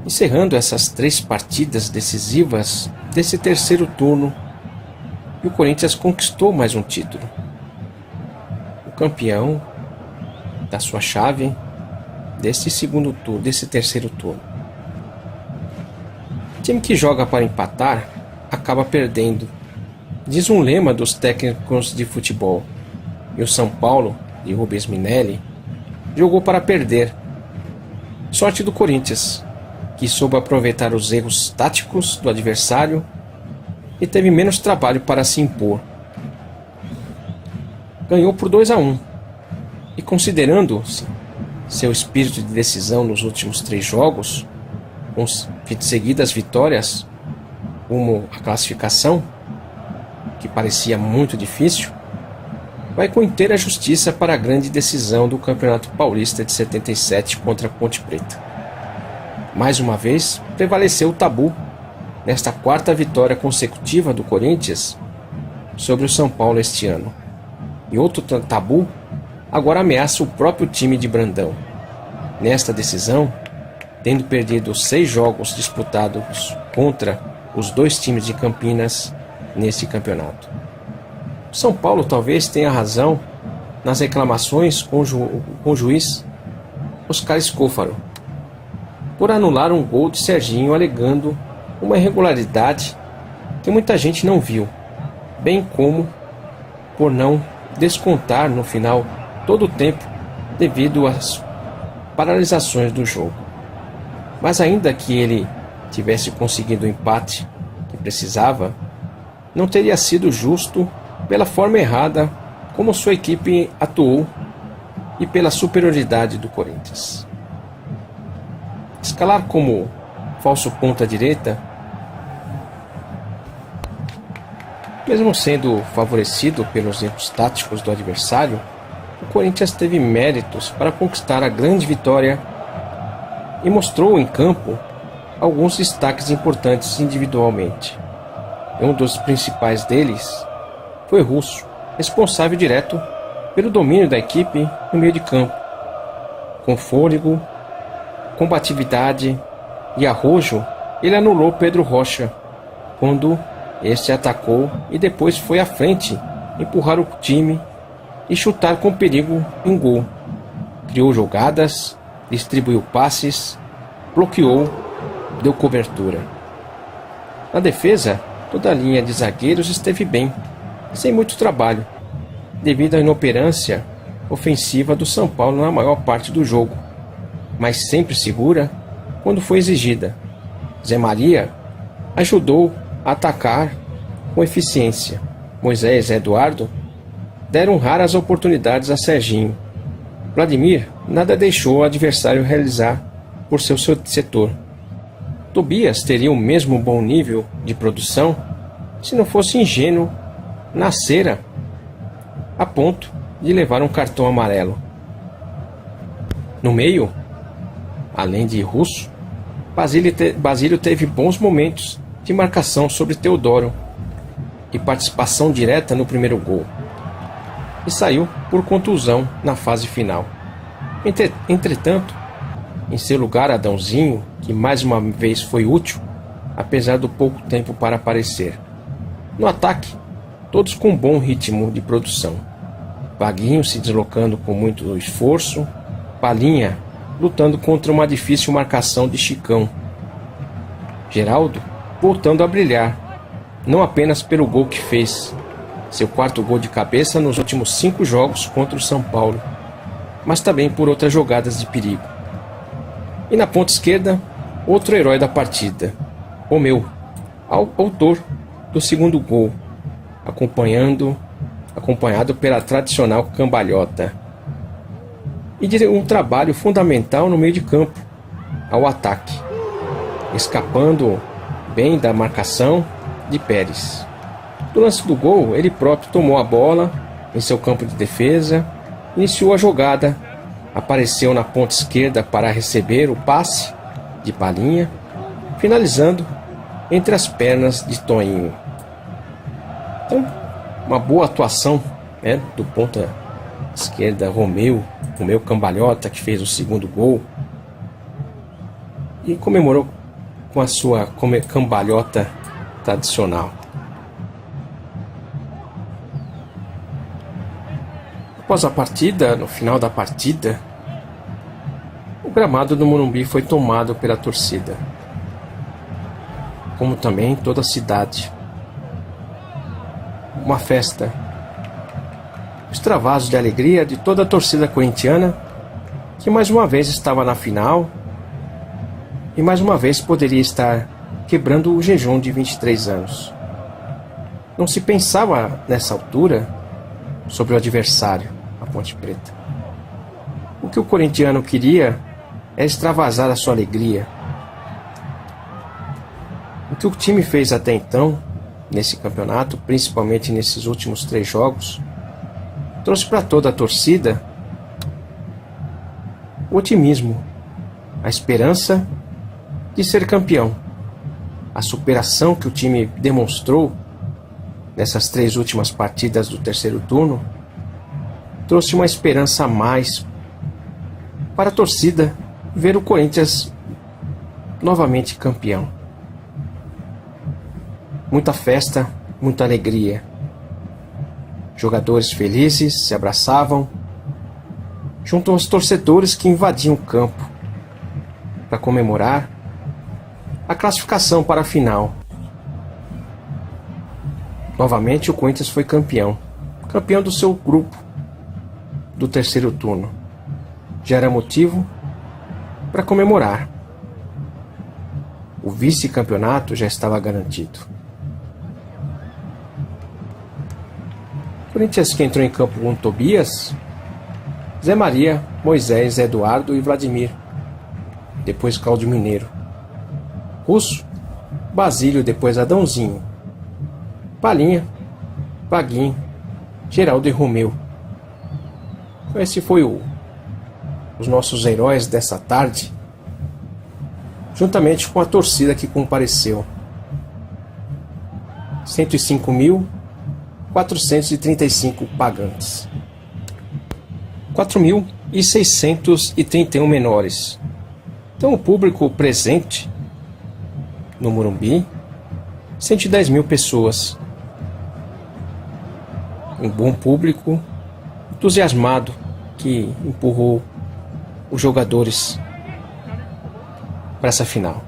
Encerrando essas 3 partidas decisivas desse terceiro turno, e o Corinthians conquistou mais um título. O campeão da sua chave desse terceiro turno. O time que joga para empatar acaba perdendo. Diz um lema dos técnicos de futebol. E o São Paulo, de Rubens Minelli, jogou para perder. Sorte do Corinthians, que soube aproveitar os erros táticos do adversário e teve menos trabalho para se impor. Ganhou por 2-1. E considerando seu espírito de decisão nos últimos 3 jogos, com seguidas vitórias, como a classificação, que parecia muito difícil, vai com inteira justiça para a grande decisão do Campeonato Paulista de 77 contra a Ponte Preta. Mais uma vez, prevaleceu o tabu nesta 4ª vitória consecutiva do Corinthians sobre o São Paulo este ano. E outro tabu agora ameaça o próprio time de Brandão. Nesta decisão, tendo perdido 6 jogos disputados contra os 2 times de Campinas neste campeonato. O São Paulo talvez tenha razão nas reclamações com o juiz Oscar Scofaro por anular um gol de Serginho, alegando uma irregularidade que muita gente não viu, bem como por não descontar no final todo o tempo devido às paralisações do jogo. Mas ainda que ele tivesse conseguido o empate que precisava, não teria sido justo pela forma errada como sua equipe atuou e pela superioridade do Corinthians. Escalar como falso ponta-direita, mesmo sendo favorecido pelos erros táticos do adversário, o Corinthians teve méritos para conquistar a grande vitória e mostrou em campo alguns destaques importantes individualmente. E um dos principais deles foi Russo, responsável direto pelo domínio da equipe no meio de campo. Com fôlego, combatividade e arrojo, ele anulou Pedro Rocha quando este atacou e depois foi à frente empurrar o time e chutar com perigo em gol. Criou jogadas, distribuiu passes, bloqueou, deu cobertura. Na defesa, toda a linha de zagueiros esteve bem, sem muito trabalho, devido à inoperância ofensiva do São Paulo na maior parte do jogo, mas sempre segura quando foi exigida. Zé Maria ajudou a atacar com eficiência. Moisés e Eduardo deram raras oportunidades a Serginho. Vladimir nada deixou o adversário realizar por seu setor. Tobias teria o mesmo bom nível de produção se não fosse ingênuo na cera a ponto de levar um cartão amarelo. No meio, além de Russo, Basílio teve bons momentos de marcação sobre Teodoro e participação direta no primeiro gol, e saiu por contusão na fase final. Entretanto, em seu lugar, Adãozinho, que mais uma vez foi útil, apesar do pouco tempo para aparecer. No ataque, todos com bom ritmo de produção. Vaguinho se deslocando com muito esforço, Palinha lutando contra uma difícil marcação de Chicão. Geraldo voltando a brilhar, não apenas pelo gol que fez, seu quarto gol de cabeça nos últimos 5 jogos contra o São Paulo, mas também por outras jogadas de perigo. E na ponta esquerda, outro herói da partida, Romeu, autor do segundo gol, acompanhado pela tradicional cambalhota, e de um trabalho fundamental no meio de campo, ao ataque, escapando bem da marcação de Pérez. No lance do gol, ele próprio tomou a bola em seu campo de defesa, iniciou a jogada, apareceu na ponta esquerda para receber o passe de Palinha, finalizando entre as pernas de Toinho. Então, uma boa atuação, né, do ponta esquerda Romeu Cambalhota, que fez o segundo gol e comemorou com a sua cambalhota tradicional. Após a partida, no final da partida, o gramado do Morumbi foi tomado pela torcida, como também toda a cidade. Uma festa, extravaso de alegria de toda a torcida corintiana, que mais uma vez estava na final e mais uma vez poderia estar quebrando o jejum de 23 anos. Não se pensava nessa altura sobre o adversário, a Ponte Preta. O que o corintiano queria é extravasar a sua alegria. O que o time fez até então nesse campeonato, principalmente nesses últimos 3 jogos, trouxe para toda a torcida o otimismo, a esperança de ser campeão. A superação que o time demonstrou nessas 3 últimas partidas do terceiro turno trouxe uma esperança a mais para a torcida ver o Corinthians novamente campeão. Muita festa, muita alegria. Jogadores felizes se abraçavam, junto aos torcedores que invadiam o campo para comemorar a classificação para a final. Novamente o Corinthians foi campeão do seu grupo do terceiro turno. Já era motivo para comemorar. O vice-campeonato já estava garantido. O Corinthians que entrou em campo com Tobias, Zé Maria, Moisés, Eduardo e Vladimir. Depois Cláudio Mineiro. Russo, Basílio, depois Adãozinho. Palinha, Vaguinho, Geraldo e Romeu. Esse foi os nossos heróis dessa tarde, juntamente com a torcida que compareceu. 105.435 pagantes. 4.631 menores. Então o público presente no Morumbi, 110 mil pessoas. Um bom público entusiasmado que empurrou os jogadores para essa final.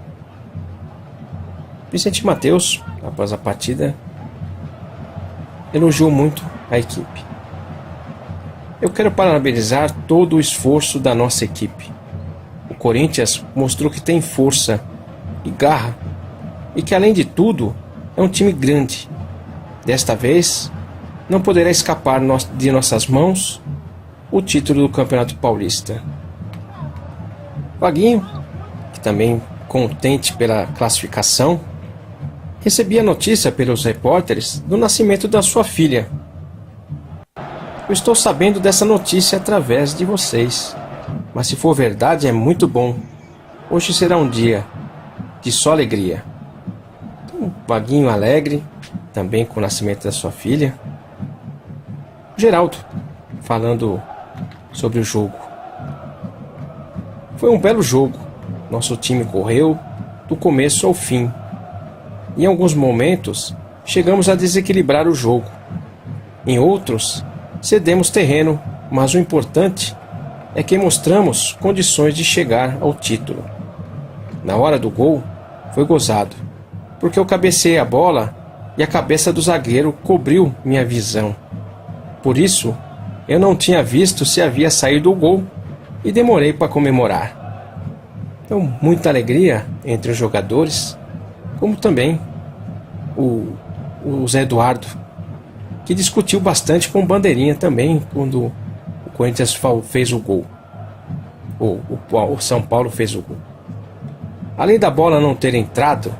Vicente Matheus, após a partida, elogiou muito a equipe. Eu quero parabenizar todo o esforço da nossa equipe. O Corinthians mostrou que tem força e garra e que, além de tudo, é um time grande. Desta vez, não poderá escapar de nossas mãos o título do Campeonato Paulista. Vaguinho, que também contente pela classificação, recebia a notícia pelos repórteres do nascimento da sua filha. Eu estou sabendo dessa notícia através de vocês, mas se for verdade é muito bom. Hoje será um dia de só alegria. Então, Vaguinho alegre, também com o nascimento da sua filha. Geraldo, falando sobre o jogo. Foi um belo jogo. Nosso time correu do começo ao fim. Em alguns momentos, chegamos a desequilibrar o jogo. Em outros, cedemos terreno, mas o importante é que mostramos condições de chegar ao título. Na hora do gol, foi gozado, porque eu cabeceei a bola e a cabeça do zagueiro cobriu minha visão. Por isso, eu não tinha visto se havia saído o gol e demorei para comemorar. Então, muita alegria entre os jogadores, como também o Zé Eduardo, que discutiu bastante com o Bandeirinha também quando o Corinthians fez o gol. O São Paulo fez o gol. Além da bola não ter entrado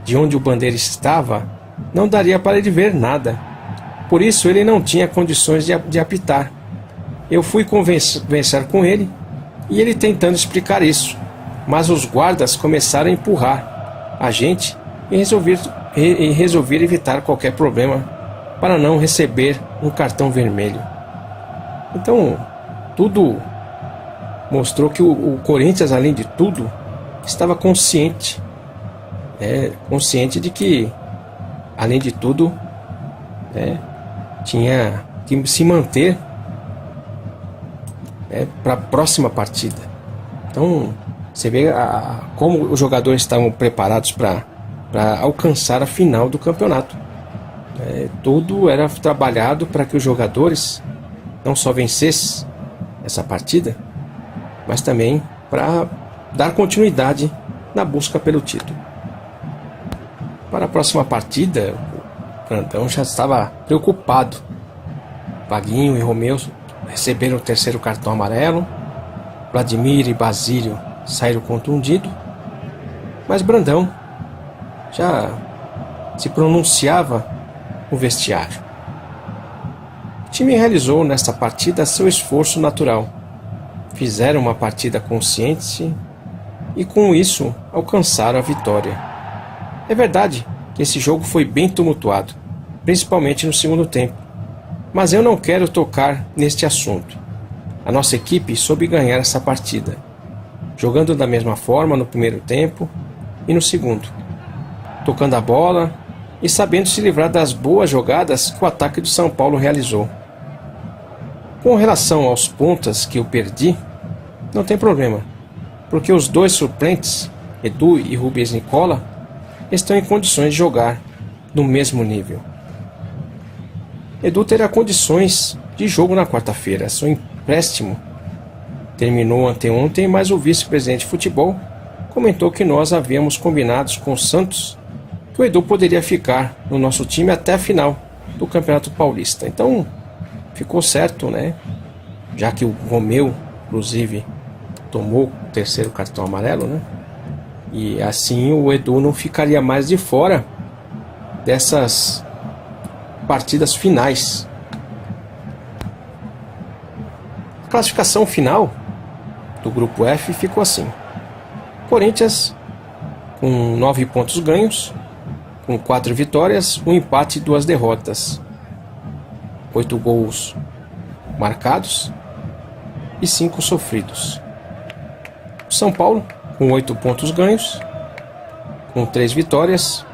de onde o Bandeira estava, não daria para ele ver nada. Por isso ele não tinha condições de apitar. Eu fui conversar com ele e ele tentando explicar isso, mas os guardas começaram a empurrar a gente e resolver evitar qualquer problema para não receber um cartão vermelho. Então, tudo mostrou que o Corinthians, além de tudo, estava consciente de que, além de tudo, tinha que se manter para a próxima partida. Então, você vê como os jogadores estavam preparados para alcançar a final do campeonato. Tudo era trabalhado para que os jogadores não só vencessem essa partida, mas também para dar continuidade na busca pelo título. Para a próxima partida, o Brandão já estava preocupado. Vaguinho e Romeu receberam o terceiro cartão amarelo. Vladimir e Basílio saíram contundidos. Mas Brandão já se pronunciava no vestiário. O time realizou nesta partida seu esforço natural. Fizeram uma partida consciente e com isso alcançaram a vitória. É verdade que esse jogo foi bem tumultuado, principalmente no segundo tempo. Mas eu não quero tocar neste assunto. A nossa equipe soube ganhar essa partida, jogando da mesma forma no primeiro tempo e no segundo, tocando a bola e sabendo se livrar das boas jogadas que o ataque do São Paulo realizou. Com relação aos pontas que eu perdi, não tem problema, porque os dois suplentes, Edu e Rubens Nicola, estão em condições de jogar no mesmo nível. Edu terá condições de jogo na quarta-feira. Seu empréstimo terminou anteontem, mas o vice-presidente de futebol comentou que nós havíamos combinado com o Santos que o Edu poderia ficar no nosso time até a final do Campeonato Paulista. Então, ficou certo, né? Já que o Romeu, inclusive, tomou o terceiro cartão amarelo, né? E assim o Edu não ficaria mais de fora dessas partidas finais. A classificação final do grupo F ficou assim: Corinthians com 9 pontos ganhos, com 4 vitórias, 1 empate e 2 derrotas, 8 gols marcados e 5 sofridos. O São Paulo com 8 pontos ganhos, com 3 vitórias,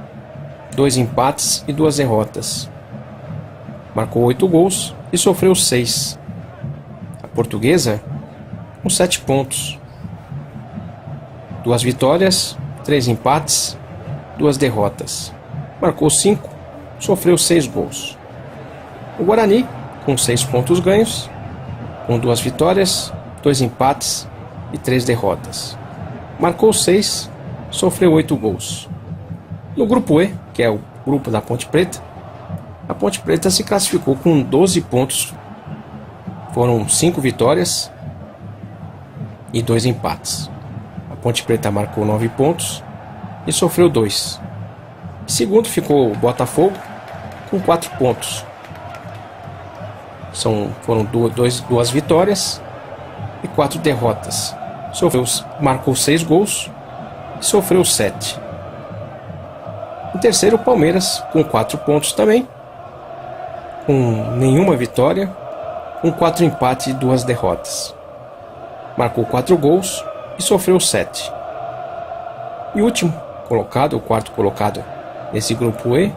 2 empates e 2 derrotas, marcou 8 gols e sofreu 6. A Portuguesa com 7 pontos, 2 vitórias, 3 empates, 2 derrotas, marcou 5, sofreu 6 gols. O Guarani com 6 pontos ganhos, com 2 vitórias, 2 empates e 3 derrotas, marcou 6, sofreu 8 gols. No grupo E, que é o grupo da Ponte Preta, a Ponte Preta se classificou com 12 pontos, foram 5 vitórias e 2 empates. A Ponte Preta marcou 9 pontos e sofreu 2. Segundo ficou o Botafogo com 4 pontos. Foram 2 vitórias e 4 derrotas. Marcou 6 gols e sofreu 7. Em terceiro, o Palmeiras com 4 pontos também, com nenhuma vitória, com 4 empates e 2 derrotas. Marcou 4 gols e sofreu 7. E o último colocado, o quarto colocado nesse grupo E,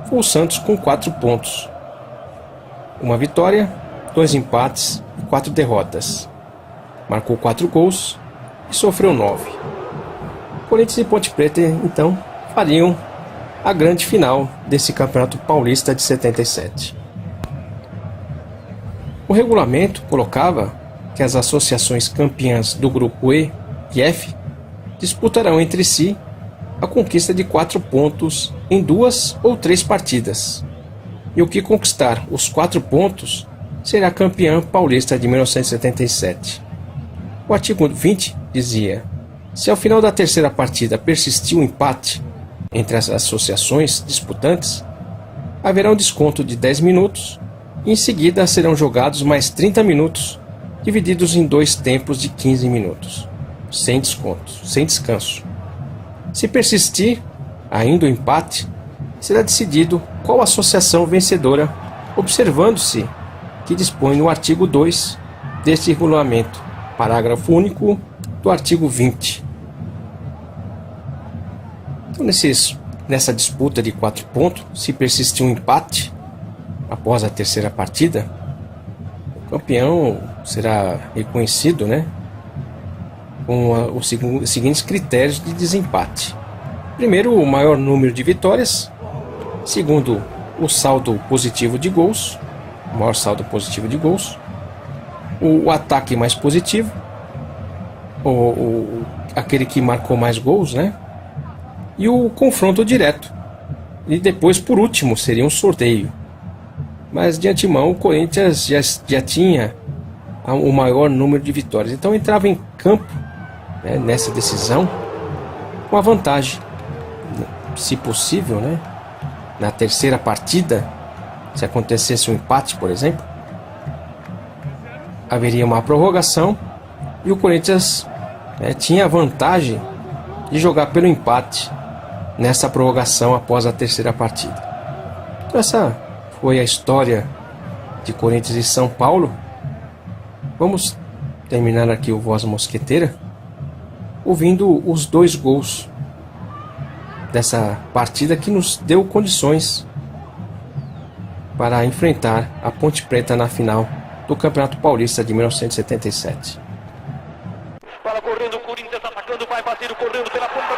foi o Santos com 4 pontos. 1 vitória, 2 empates e 4 derrotas. Marcou 4 gols e sofreu 9. Corinthians e Ponte Preta, então, fariam a grande final desse Campeonato Paulista de 77. O regulamento colocava que as associações campeãs do grupo E e F disputarão entre si a conquista de 4 pontos em 2 ou 3 partidas, e o que conquistar os 4 pontos será campeão paulista de 1977. O artigo 20 dizia: se ao final da terceira partida persistir um empate entre as associações disputantes, haverá um desconto de 10 minutos e em seguida serão jogados mais 30 minutos, divididos em 2 tempos de 15 minutos, sem descanso. Se persistir ainda o empate, será decidido qual associação vencedora, observando-se que dispõe no artigo 2 deste regulamento, parágrafo único do artigo 20. Então, nessa disputa de 4 pontos, se persistir um empate após a terceira partida, o campeão será reconhecido, né, com os seguintes critérios de desempate. Primeiro, o maior número de vitórias. Segundo, o saldo positivo de gols, o maior saldo positivo de gols. O ataque mais positivo, aquele que marcou mais gols, né? E o confronto direto. E depois, por último, seria um sorteio. Mas de antemão, o Corinthians já tinha o maior número de vitórias. Então entrava em campo, né, nessa decisão com a vantagem. Se possível, né, na terceira partida, se acontecesse um empate, por exemplo, haveria uma prorrogação e o Corinthians, né, tinha a vantagem de jogar pelo empate nessa prorrogação após a terceira partida. Então essa foi a história de Corinthians e São Paulo. Vamos terminar aqui o Voz Mosqueteira ouvindo os 2 gols dessa partida que nos deu condições para enfrentar a Ponte Preta na final do Campeonato Paulista de 1977. Bola correndo, o Corinthians atacando, vai bater, correndo pela ponta,